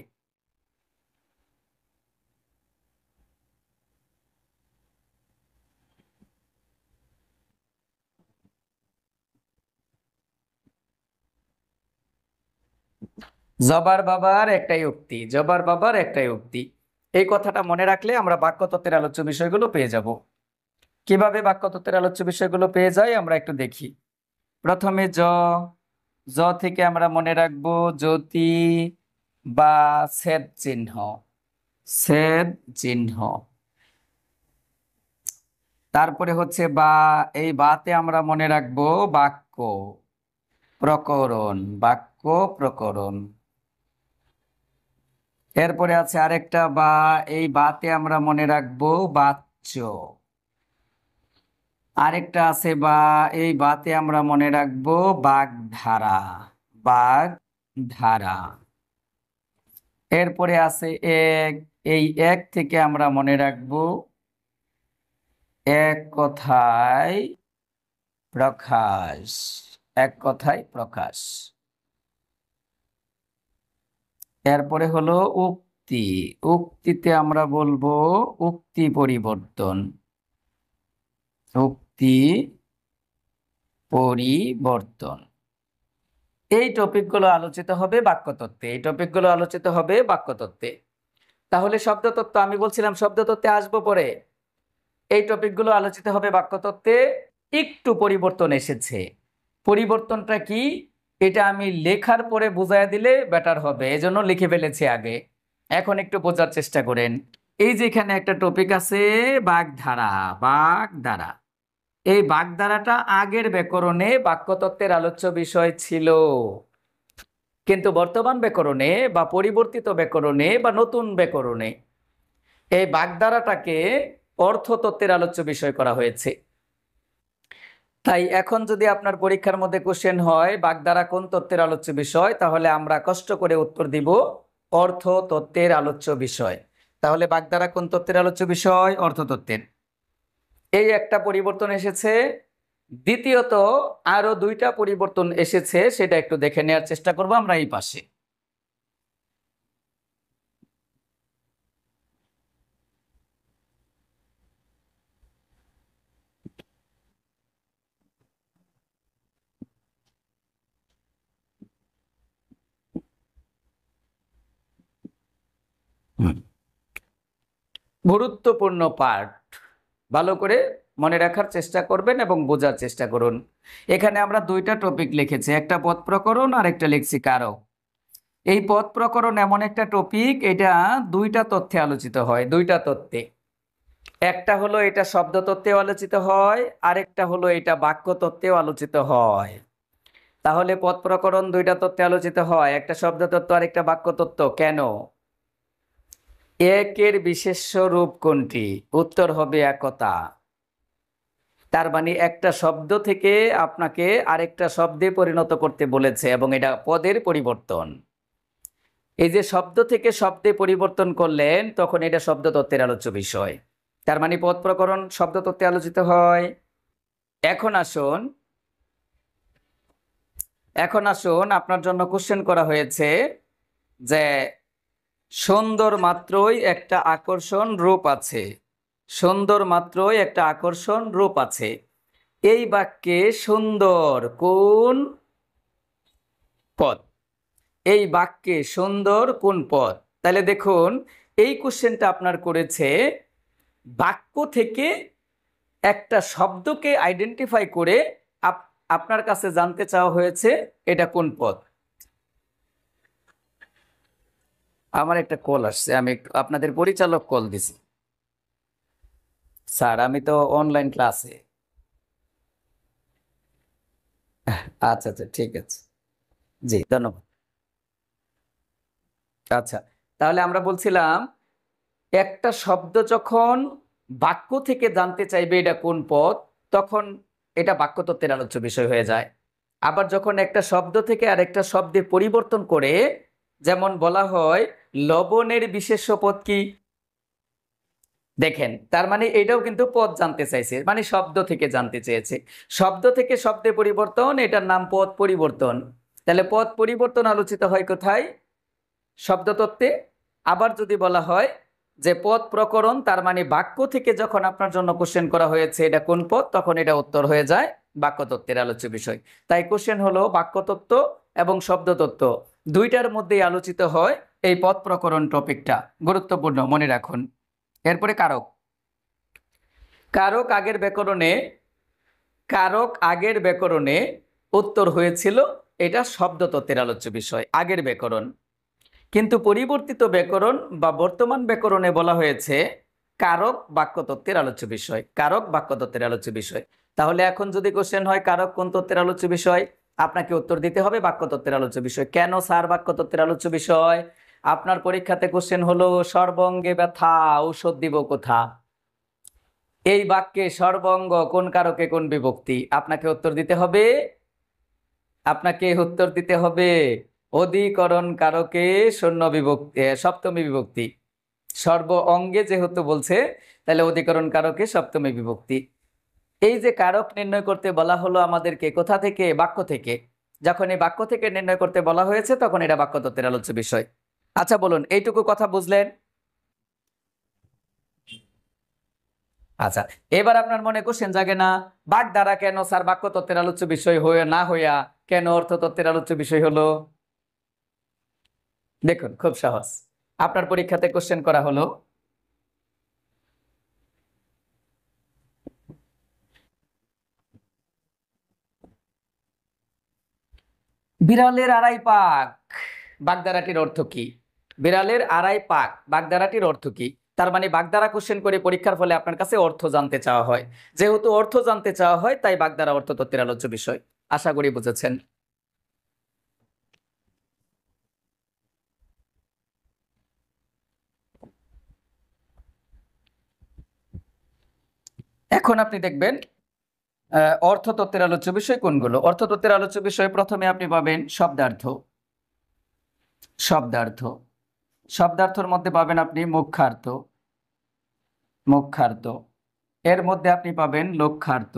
জবার বাবার একটাই উক্তি, জবার বাবার একটাই উক্তি। এই কথাটা মনে রাখলে আমরা বাক্যতত্ত্বের আলোচ্য বিষয়গুলো পেয়ে যাব। কিভাবে বাক্যতত্ত্বের আলোচ্য বিষয়গুলো পেয়ে যাই আমরা একটু দেখি। প্রথমে জ থেকে আমরা মনে রাখবো জ্যোতি বা ছেদ চিহ্ন, ছেদ চিহ্ন। তারপরে হচ্ছে বা, এই বাতে আমরা মনে রাখবো বাক্য, প্রকরণ, বাক্য প্রকরণ। এরপরে আছে আরেকটা বা, এই বাতে আমরা মনে রাখবো বাচ্য। আরেকটা আছে বা, এই বাতে আমরা মনে রাখবো বাগধারা, বাগধারা। এরপরে আছে এক, এই এক থেকে আমরা মনে রাখবো এক কথায় প্রকাশ, এক কথায় প্রকাশ। এরপরে হলো উক্তি, উক্তিতে আমরা বলবো উক্তি পরিবর্তন, উক্তি পরিবর্তন। এই টপিকগুলো আলোচিত হবে বাক্যতত্ত্বে, এই টপিকগুলো আলোচিত হবে বাক্যতত্ত্বে। তাহলে শব্দতত্ত্ব, আমি বলছিলাম শব্দতত্ত্বে আসবো পরে, এই টপিকগুলো আলোচিত হবে বাক্যতত্ত্বে। একটু পরিবর্তন এসেছে। পরিবর্তনটা কি এটা আমি লেখার পরে বুঝাইয়া দিলে বেটার হবে, এজন্য লিখে ফেলেছি আগে। এখন একটু বোঝার চেষ্টা করেন। এই যে এখানে একটা টপিক আছে বাগধারা, বাগধারা। এই বাগধারাটা আগের ব্যাকরণে বাক্যতত্ত্বের আলোচ্য বিষয় ছিল, কিন্তু বর্তমান ব্যাকরণে বা পরিবর্তিত ব্যাকরণে বা নতুন ব্যাকরণে এই বাগধারাটাকে অর্থতত্ত্বের আলোচ্য বিষয় করা হয়েছে। তাই এখন যদি আপনার পরীক্ষার মধ্যে কোশ্চেন হয় বাগধারা কোন তত্ত্বের আলোচ্য বিষয়, তাহলে আমরা কষ্ট করে উত্তর দিব অর্থতত্ত্বের আলোচ্য বিষয়। তাহলে বাগধারা কোন তত্ত্বের আলোচ্য বিষয়? অর্থতত্ত্বের। এই একটা পরিবর্তন এসেছে। দ্বিতীয়ত আরো দুইটা পরিবর্তন এসেছে, সেটা একটু দেখে নেওয়ার চেষ্টা করব আমরা এই পাশে। গুরুত্বপূর্ণ পার্ট, ভালো করে মনে রাখার চেষ্টা করবেন এবং বোঝার চেষ্টা করুন। এখানে আমরা দুইটা টপিক লিখেছি, একটা পদ প্রকরণ আর একটা লিখছি কারক। এই পদ প্রকরণ এমন একটা টপিক, এটা দুইটা তথ্যে আলোচিত হয়, দুইটা তথ্যে। একটা হলো এটা শব্দ তত্ত্বেও আলোচিত হয়, আরেকটা হলো এটা বাক্য তত্ত্বেও আলোচিত হয়। তাহলে পদ প্রকরণ দুইটা তত্ত্বে আলোচিত হয়, একটা শব্দ তত্ত্ব আর একটা বাক্য তত্ত্ব। কেন? একের বিশেষ্য রূপ কোনটি? উত্তর হবে একতা। তার মানে একটা শব্দ থেকে আপনাকে আরেকটা শব্দে পরিণত করতে বলেছে এবং এটা পদের পরিবর্তন। এই যে শব্দ থেকে শব্দে পরিবর্তন করলেন তখন এটা শব্দ তত্ত্বের আলোচ্য বিষয়। তার মানে পদ প্রকরণ শব্দ তত্ত্বে আলোচিত হয়। এখন আসুন আপনার জন্য কোশ্চেন করা হয়েছে যে সুন্দর মাত্রই একটা আকর্ষণ রূপ আছে। সুন্দর মাত্রই একটা আকর্ষণ রূপ আছে। এই বাক্যে সুন্দর কোন পদ? এই বাক্যে সুন্দর কোন পদ? তাহলে দেখুন এই কোশ্চেনটা আপনার করেছে বাক্য থেকে একটা শব্দকে আইডেন্টিফাই করে আপনার কাছে জানতে চাওয়া হয়েছে এটা কোন পদ। আমার একটা কল আসছে, আমি আপনাদের পরিচালক কল দিছি। স্যার আমি তো অনলাইন ক্লাসে। আচ্ছা আচ্ছা ঠিক আছে, জি ধন্যবাদ। আচ্ছা, তাহলে আমরা বলছিলাম একটা শব্দ যখন বাক্য থেকে জানতে চাইবে এটা কোন পদ, তখন এটা বাক্যতত্ত্বের আলোচ্য বিষয় হয়ে যায়। আবার যখন একটা শব্দ থেকে আরেকটা শব্দে পরিবর্তন করে, যেমন বলা হয় লবণের বিশেষ্য পদ কি? দেখেন তার মানে এটাও কিন্তু পদ জানতে চাইছে, মানে শব্দ থেকে জানতে চেয়েছে। শব্দ থেকে শব্দে পরিবর্তন, এটার নাম পদ পরিবর্তন। তাহলে পদ পরিবর্তন আলোচিত হয় কোথায়? শব্দতত্ত্বে। আবার যদি বলা হয় যে পদ প্রকরণ, তার মানে বাক্য থেকে যখন আপনার জন্য কোশ্চেন করা হয়েছে এটা কোন পদ, তখন এটা উত্তর হয়ে যায় বাক্যতত্ত্বের আলোচ্য বিষয়। তাই কোশ্চেন হলো বাক্যতত্ত্ব এবং শব্দতত্ত্ব দুইটার মধ্যেই আলোচিত হয় এই পদ প্রকরণ টপিকটা, গুরুত্বপূর্ণ, মনে রাখুন। এরপরে কারক। কারক আগের ব্যাকরণে উত্তর হয়েছিল এটা শব্দতত্ত্বের আলোচ্য বিষয়, আগের ব্যাকরণ। কিন্তু পরিবর্তিত ব্যাকরণ বা বর্তমান ব্যাকরণে বলা হয়েছে কারক বাক্যতত্ত্বের আলোচ্য বিষয়, কারক বাক্যতত্ত্বের আলোচ্য বিষয়। তাহলে এখন যদি কোশ্চেন হয় কারক কোন তত্ত্বের আলোচ্য বিষয়, আপনাকে উত্তর দিতে হবে বাক্যতত্ত্বের আলোচ্য বিষয়। কেন স্যার বাক্যতত্ত্বের আলোচ্য বিষয়? আপনার পরীক্ষাতে কোশ্চেন হলো সর্বঙ্গে ব্যথা ঔষধ দিব কোথা? এই বাক্যে সর্বঙ্গ কোন কারকে কোন বিভক্তি? আপনাকে উত্তর দিতে হবে অধিকরণ কারকে শূন্য বিভক্তি, সপ্তমী বিভক্তি। সর্ব অঙ্গে যেহেতু বলছে, তাহলে অধিকরণ কারকে সপ্তমী বিভক্তি। এই যে কারক নির্ণয় করতে বলা হলো আমাদেরকে কোথা থেকে? বাক্য থেকে। যখন এই বাক্য থেকে নির্ণয় করতে বলা হয়েছে তখন এটা বাক্যতত্ত্বের আলোচ্য বিষয়। আচ্ছা বলুন, এইটুকু কথা বুঝলেন? আচ্ছা, এবার আপনার মনে কোশ্চেন জাগে না, বাগধারা কেন স্যার বাক্যতত্ত্বের আলোচ্য বিষয় হয়ে না হইয়া কেন অর্থতত্ত্বের আলোচ্য বিষয় হলো? দেখুন খুব সহজ, আপনার পরীক্ষাতে কোশ্চেন করা হলো বিড়ালের আড়াই পাক বাগধারাটির অর্থ কি? বিড়ালের আড়াই পাক বাগধারাটির অর্থ কি? তার মানে বাগধারা কোশ্চেন করে পরীক্ষার ফলে আপনার কাছে অর্থ জানতে চাওয়া হয়। যেহেতু অর্থ জানতে চাওয়া হয় তাই বাগধারা অর্থতত্ত্বের আলোচ্য বিষয়। আশা করি বুঝেছেন। এখন আপনি দেখবেন অর্থতত্ত্বের আলোচ্য বিষয় কোনগুলো। অর্থতত্ত্বের আলোচ্য বিষয়ে প্রথমে আপনি পাবেন শব্দার্থ। শব্দার্থ শব্দার্থর মধ্যে পাবেন আপনি মুখ্যার্থ। মুখ্যার্থ এর মধ্যে আপনি পাবেন লক্ষ্যার্থ।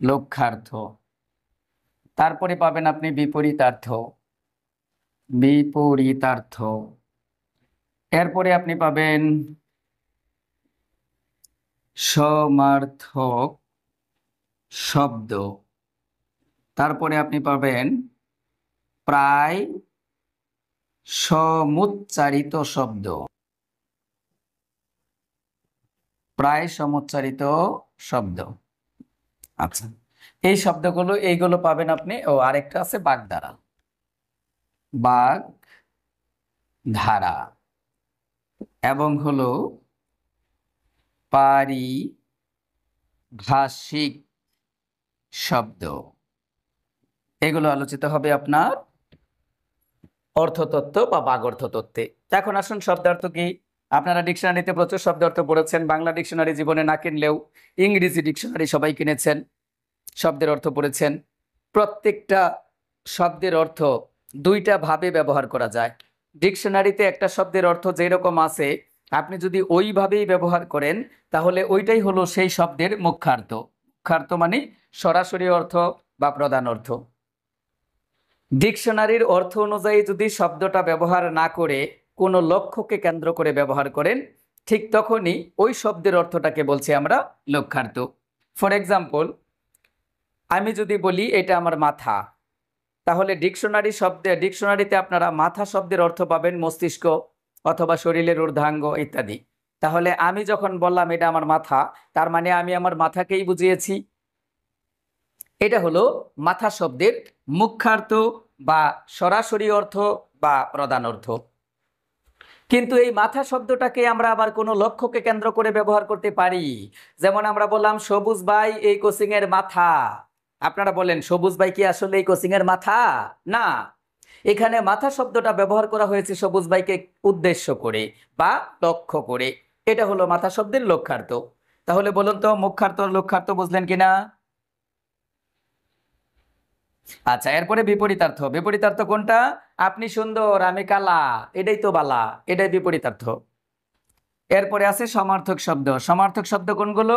লক্ষ্যার্থ তারপরে পাবেন আপনি বিপরীতার্থ। বিপরীতার্থ এরপরে আপনি পাবেন সমার্থক শব্দ। তারপরে আপনি পাবেন প্রায় সমুচ্চারিত শব্দ। প্রায় সমুচ্চারিত শব্দ। আচ্ছা, এই শব্দগুলো এইগুলো পাবেন আপনি। ও আরেকটা আছে বাগধারা। বাগধারা এবং হলো পারিভাষিক শব্দ, এগুলো আলোচিত হবে আপনার অর্থতত্ত্ব বা বাগর্থ তত্ত্বে। এখন আসুন শব্দার্থ কি। আপনারা ডিকশনারিতে প্রচুর শব্দার্থ পড়েছেন, বাংলা ডিকশনারি জীবনে না কিনলেও ইংরেজি ডিকশনারি সবাই কিনেছেন, শব্দের অর্থ পড়েছেন। প্রত্যেকটা শব্দের অর্থ দুইটা ভাবে ব্যবহার করা যায়। ডিকশনারিতে একটা শব্দের অর্থ যেরকম আছে, আপনি যদি ওইভাবেই ব্যবহার করেন তাহলে ওইটাই হলো সেই শব্দের মুখ্যার্থ। মুখ্যার্থ মানে সরাসরি অর্থ বা প্রধান অর্থ। ডিকশনারির অর্থ অনুযায়ী যদি শব্দটা ব্যবহার না করে কোনো লক্ষ্যকে কেন্দ্র করে ব্যবহার করেন, ঠিক তখনই ওই শব্দের অর্থটাকে বলছি আমরা লক্ষ্যার্থ। ফর এক্সাম্পল, আমি যদি বলি এটা আমার মাথা, তাহলে ডিকশনারিতে আপনারা মাথা শব্দের অর্থ পাবেন মস্তিষ্ক অথবা শরীরের ঊর্ধ্বাঙ্গ ইত্যাদি। তাহলে আমি যখন বললাম এটা আমার মাথা, তার মানে আমি আমার মাথাকেই বুঝিয়েছি। এটা হলো মাথা শব্দের মুখ্যার্থ বা সরাসরি অর্থ বা প্রধান অর্থ। কিন্তু এই মাথা শব্দটাকে আমরা আবার কোনো লক্ষ্যকে কেন্দ্র করে ব্যবহার করতে পারি। যেমন আমরা বললাম সবুজ ভাই এই কোচিং এর মাথা। আপনারা বলেন সবুজ ভাই কি আসলে এই কোচিং এর মাথা? না, এখানে মাথা শব্দটা ব্যবহার করা হয়েছে সবুজ ভাইকে উদ্দেশ্য করে বা লক্ষ্য করে। এটা হলো মাথা শব্দের লক্ষ্যার্থ। তাহলে বলুন তো মুখ্যার্থ লক্ষ্যার্থ বুঝলেন কিনা? আচ্ছা, এরপরে বিপরীতার্থ। বিপরীতার্থ কোনটা? আপনি সুন্দর আমি কালা, এটাই তো বালা, এটাই বিপরীতার্থ। এরপরে আছে সমার্থক শব্দ। সমার্থক শব্দ কোনগুলো?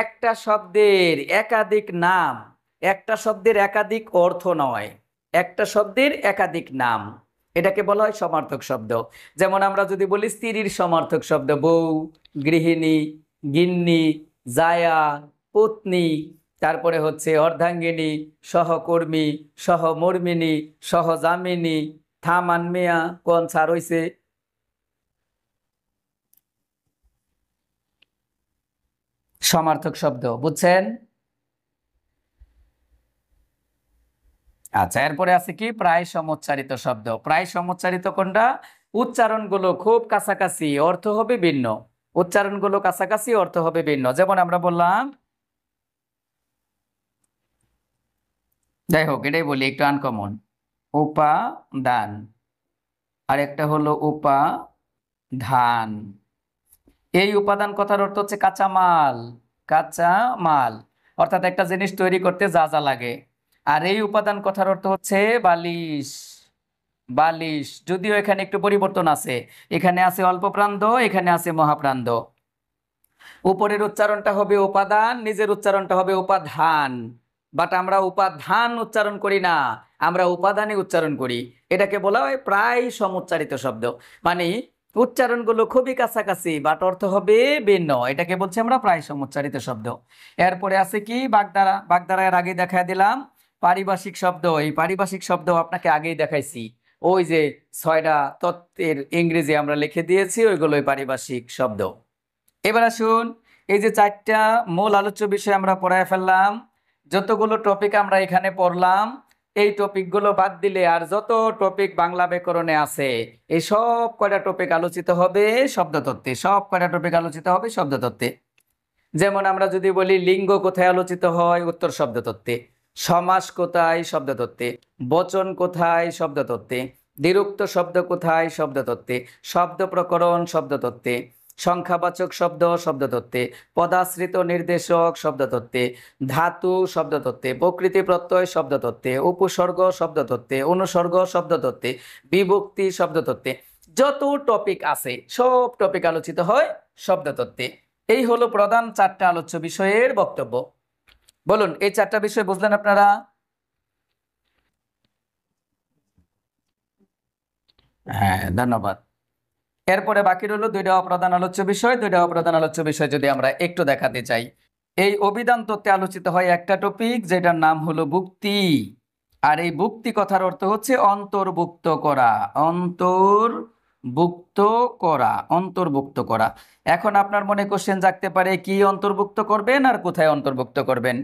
একটা শব্দের একাধিক নাম, একটা শব্দের একাধিক অর্থ নয়, একটা শব্দের একাধিক নাম, এটাকে বলা হয় সমার্থক শব্দ। যেমন আমরা যদি বলি স্ত্রীর সমার্থক শব্দ বউ, গৃহিণী, গিন্নি, জায়া, পত্নী, তারপরে হচ্ছে অর্ধাঙ্গিনী, সহকর্মী, সহমর্মিনী, সহজামিনী। থামান মিয়া, কোন ছাড় হইছে? সমার্থক শব্দ বুঝছেন? আচ্ছা, এরপরে আছে কি প্রায় সমুচ্চারিত শব্দ। প্রায় সমুচ্চারিত কোনটা? উচ্চারণগুলো খুব কাছাকাছি, অর্থ হবে ভিন্ন। উচ্চারণগুলো কাছাকাছি, অর্থ হবে ভিন্ন। যেমন আমরা বললাম, যাই হোক এটাই বলি একটু আনকমন, উপাদান, আর একটা হলো উপাধান। এই উপাদান কথার অর্থ হচ্ছে কাঁচামাল। কাঁচামাল অর্থাৎ একটা জিনিস তৈরি করতে যা যা লাগে। আর এই উপাদান কথার অর্থ হচ্ছে বালিশ। বালিশ, যদিও এখানে একটু পরিবর্তন আছে, এখানে আছে অল্প প্রান্ত, এখানে আছে মহাপ্রান্ত। উপরের উচ্চারণটা হবে উপাদান, নিচের উচ্চারণটা হবে উপাধান। বাট আমরা উপাধান উচ্চারণ করি না, আমরা উপাদানই উচ্চারণ করি। এটাকে বলা হয় প্রায় সমুচ্চারিত শব্দ। মানে উচ্চারণগুলো খুবই কাছাকাছি বাট অর্থ হবে ভিন্ন, এটাকে বলছি আমরা প্রায় সমুচ্চারিত শব্দ। এরপরে আছে কি বাগধারা। বাগধারা এর আগে দেখা দিলাম। পারিভাষিক শব্দ, এই পারিভাষিক শব্দ আপনাকে আগেই দেখাইছি। ওই যে 6টা তত্ত্বের ইংরেজি আমরা লিখে দিয়েছি, ওইগুলোই পারিভাষিক শব্দ। এবার আসুন, এই যে 4টা মূল আলোচ্য বিষয় আমরা পড়ায় ফেললাম। যতগুলো টপিক আমরা এখানে পড়লাম, এই টপিকগুলো বাদ দিলে আর যত টপিক বাংলা ব্যাকরণে আছে, এই সব কয়টা টপিক আলোচিত হবে শব্দতত্ত্বে। সব কয়টা টপিক আলোচিত হবে শব্দতত্ত্বে। যেমন আমরা যদি বলি লিঙ্গ কোথায় আলোচিত হয়, উত্তর শব্দতত্ত্বে। সমাস কোথায়, শব্দতত্ত্বে। বচন কোথায়, শব্দতত্ত্বে। দ্বিরুক্ত শব্দ কোথায়, শব্দতত্ত্বে। শব্দ প্রকরণ, শব্দতত্ত্বে। সংখ্যাবাচক শব্দ, শব্দতত্ত্বে। পদাশ্রিত নির্দেশক, শব্দতত্ত্বে। ধাতু, শব্দতত্ত্বে। প্রকৃতি প্রত্যয়, শব্দতত্ত্বে। উপসর্গ, শব্দতত্ত্বে। অনুসর্গ, শব্দতত্ত্বে। বিভক্তি, শব্দতত্ত্বে। যত টপিক আছে সব টপিক আলোচিত হয় শব্দতত্ত্বে। এই হলো প্রধান 4টা আলোচ্য বিষয়ের বক্তব্য। বলুন এই 4টা বিষয় বুঝলেন আপনারা? হ্যাঁ, ধন্যবাদ। এরপরে বাকি রইল 2টা অপ্রধান আলোচ্য বিষয়। 2টা অপ্রধান আলোচ্য বিষয় যদি আমরা একটু দেখাতে চাই, এই অভিধান তত্ত্বে আলোচিত হয় একটা টপিক যেটার নাম হলো ভুক্তি। আর এই ভুক্তি কথার অর্থ হচ্ছে অন্তর্ভুক্ত করা। অন্তর্ভুক্ত করা, অন্তর্ভুক্ত করা। এখন আপনার মনে কোশ্চেন জাগতে পারে, কি অন্তর্ভুক্ত করবেন আর কোথায় অন্তর্ভুক্ত করবেন?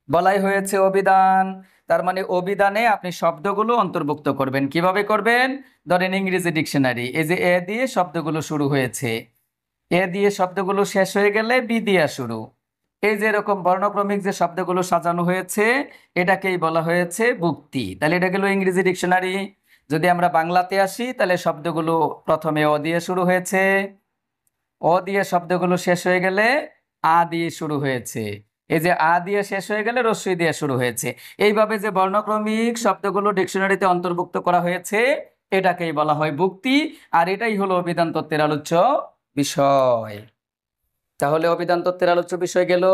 বলাই হয়েছে অভিধান, তার মানে অভিধানে আপনি শব্দগুলো অন্তর্ভুক্ত করবেন। কিভাবে করবেন? ধরেন ইংরেজি ডিকশনারি, এই যে এ দিয়ে শব্দগুলো শুরু হয়েছে, এ দিয়ে শব্দগুলো শেষ হয়ে গেলে বি দিয়া শুরু। এই যে এরকম বর্ণক্রমিক যে শব্দগুলো সাজানো হয়েছে এটাকেই বলা হয়েছে ভুক্তি। তাহলে এটা গেল ইংরেজি ডিকশনারি। যদি আমরা বাংলাতে আসি তাহলে শব্দগুলো প্রথমে অ দিয়ে শুরু হয়েছে, অ দিয়ে শব্দগুলো শেষ হয়ে গেলে আ দিয়ে শুরু হয়েছে, এই যে আ দিয়ে শেষ হয়ে গেলে রস্বই দিয়ে শুরু হয়েছে। এইভাবে যে বর্ণক্রমিক শব্দগুলো ডিকশনারিতে অন্তর্ভুক্ত করা হয়েছে এটাকেই বলা হয় ভুক্তি। আর এটাই হলো অভিধান তত্ত্বের আলোচ্য বিষয়। তাহলে অভিধান তত্ত্বের আলোচ্য বিষয় গেল।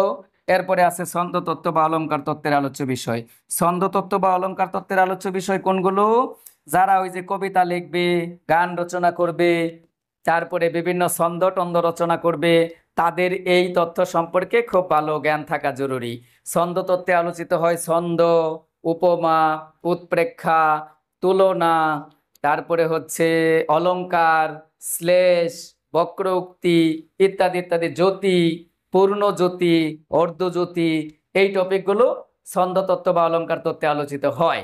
এরপরে আছে ছন্দ তত্ত্ব বা অলংকার তত্ত্বের আলোচ্য বিষয়। ছন্দ তত্ত্ব বা অলংকার তত্ত্বের আলোচ্য বিষয় কোনগুলো? যারা ওই যে কবিতা লিখবে, গান রচনা করবে, তারপরে বিভিন্ন ছন্দ টন্দ রচনা করবে, তাদের এই তথ্য সম্পর্কে খুব ভালো জ্ঞান থাকা জরুরি। ছন্দ তত্ত্বে আলোচিত হয় ছন্দ, উপমা, উৎপ্রেক্ষা, তুলনা, তারপরে হচ্ছে অলংকার, শ্লেষ, বক্রোক্তি ইত্যাদি ইত্যাদি, জ্যোতি, পূর্ণ জ্যোতি, অর্ধজ্যোতি, এই টপিকগুলো ছন্দতত্ত্ব বা অলংকার তত্ত্বে আলোচিত হয়।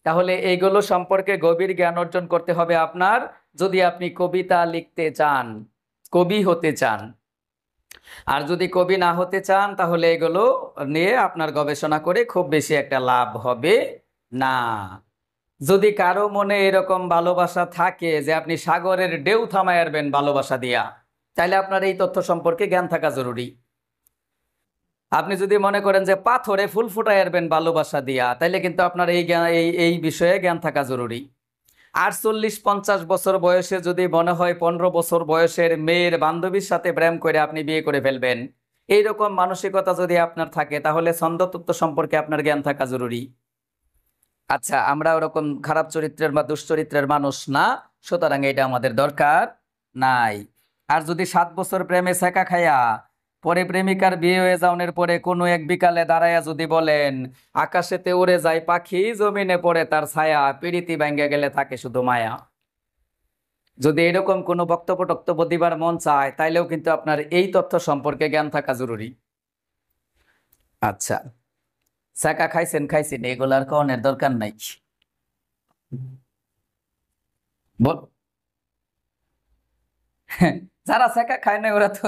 তাহলে এইগুলো সম্পর্কে গভীর জ্ঞান অর্জন করতে হবে আপনার, যদি আপনি কবিতা লিখতে চান, কবি হতে চান। আর যদি কবি না হতে চান তাহলে এগুলো নিয়ে আপনার গবেষণা করে খুব বেশি একটা লাভ হবে না। যদি কারো মনে এরকম ভালোবাসা থাকে যে আপনি সাগরের ঢেউ থামাইয়ারবেন ভালোবাসা দিয়া, তাহলে আপনার এই তথ্য সম্পর্কে জ্ঞান থাকা জরুরি। আপনি যদি মনে করেন যে পাথরে ফুল ফুটাইয়ারবেন ভালোবাসা দিয়া, তাইলে কিন্তু আপনার এই জ্ঞান এই বিষয়ে জ্ঞান থাকা জরুরি। 48-50 বছর বয়সে যদি মনে হয় 15 বছর বয়সের মেয়ের বান্ধবীর সাথে প্রেম করে আপনি বিয়ে করে ফেলবেন, এইরকম মানসিকতা যদি আপনার থাকে তাহলে ছন্দতত্ত্ব সম্পর্কে আপনার জ্ঞান থাকা জরুরি। আচ্ছা, আমরা ওরকম খারাপ চরিত্রের বা দুশ্চরিত্রের মানুষ না, সুতরাং এটা আমাদের দরকার নাই। আর যদি 7 বছর প্রেমে ছেঁকা খাইয়া পরে প্রেমিকার বিয়ে হয়ে যাওয়ার পরে কোনো এক বিকালে দাঁড়াইয়া যদি বলেন আকাশেতে উড়ে যায় পাখি, জমিনে পড়ে তার ছায়া, পিরিতি ভাঙ্গা গেলে থাকে শুধু মায়া, যদি এরকম কোনো বক্তব্য টক্তব্য দিবার মন চায় তাইলেও কিন্তু আপনার এই তথ্য সম্পর্কে জ্ঞান থাকা জরুরি। আচ্ছা, ছেঁকা খাইছেন খাইছেন এগুলার কনের দরকার নাই। যারা ছেঁকা খায় না ওরা তো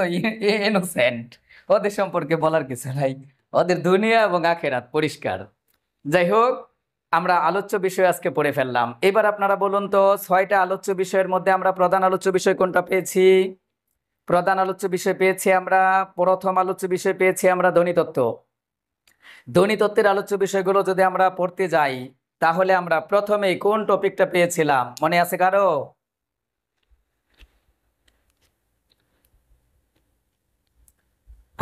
ইনোসেন্ট, ওদের সম্পর্কে বলার কিছু নাই, ওদের দুনিয়া এবং আখেরাত পরিষ্কার। যাই হোক, আমরা আলোচ্য বিষয় আজকে পড়ে ফেললাম। এবার আপনারা বলুন তো 6টা আলোচ্য বিষয়ের মধ্যে আমরা প্রধান আলোচ্য বিষয় কোনটা পেয়েছি? প্রধান আলোচ্য বিষয় পেয়েছি আমরা, প্রথম আলোচ্য বিষয় পেয়েছি আমরা ধ্বনিতত্ত্ব। ধ্বনিতত্ত্বের আলোচ্য বিষয়গুলো যদি আমরা পড়তে যাই তাহলে আমরা প্রথমেই কোন টপিকটা পেয়েছিলাম মনে আছে কারো?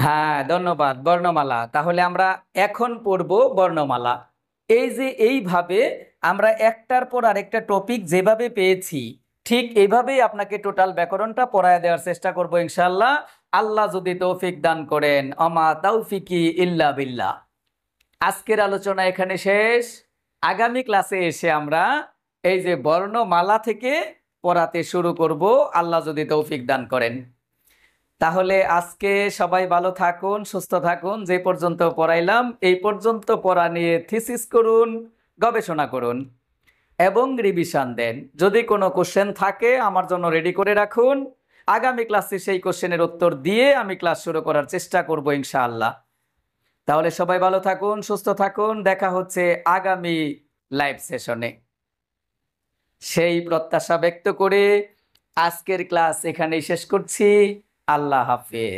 হ্যাঁ, ধন্যবাদ, বর্ণমালা। তাহলে আমরা এখন পড়ব বর্ণমালা। এই যে এইভাবে আমরা একটার পর আরেকটা টপিক যেভাবে পেয়েছি ঠিক এইভাবেই আপনাকে টোটাল ব্যাকরণটা পড়ায় দেওয়ার চেষ্টা করব ইনশাআল্লাহ, আল্লাহ যদি তৌফিক দান করেন। আমা তাওফিকি ইল্লা বিল্লাহ। আজকের আলোচনা এখানে শেষ। আগামী ক্লাসে এসে আমরা এই যে বর্ণমালা থেকে পড়াতে শুরু করব, আল্লাহ যদি তৌফিক দান করেন। তাহলে আজকে সবাই ভালো থাকুন, সুস্থ থাকুন। যে পর্যন্ত পড়াইলাম এই পর্যন্ত পড়া নিয়ে থিসিস করুন, গবেষণা করুন এবং রিভিশন দেন। যদি কোনো কোশ্চেন থাকে আমার জন্য রেডি করে রাখুন। আগামী ক্লাসে সেই কোশ্চেনের উত্তর দিয়ে আমি ক্লাস শুরু করার চেষ্টা করব ইনশাআল্লাহ। তাহলে সবাই ভালো থাকুন, সুস্থ থাকুন। দেখা হচ্ছে আগামী লাইভ সেশনে। সেই প্রত্যাশা ব্যক্ত করে আজকের ক্লাস এখানেই শেষ করছি। আল্লাহ হাফেজ।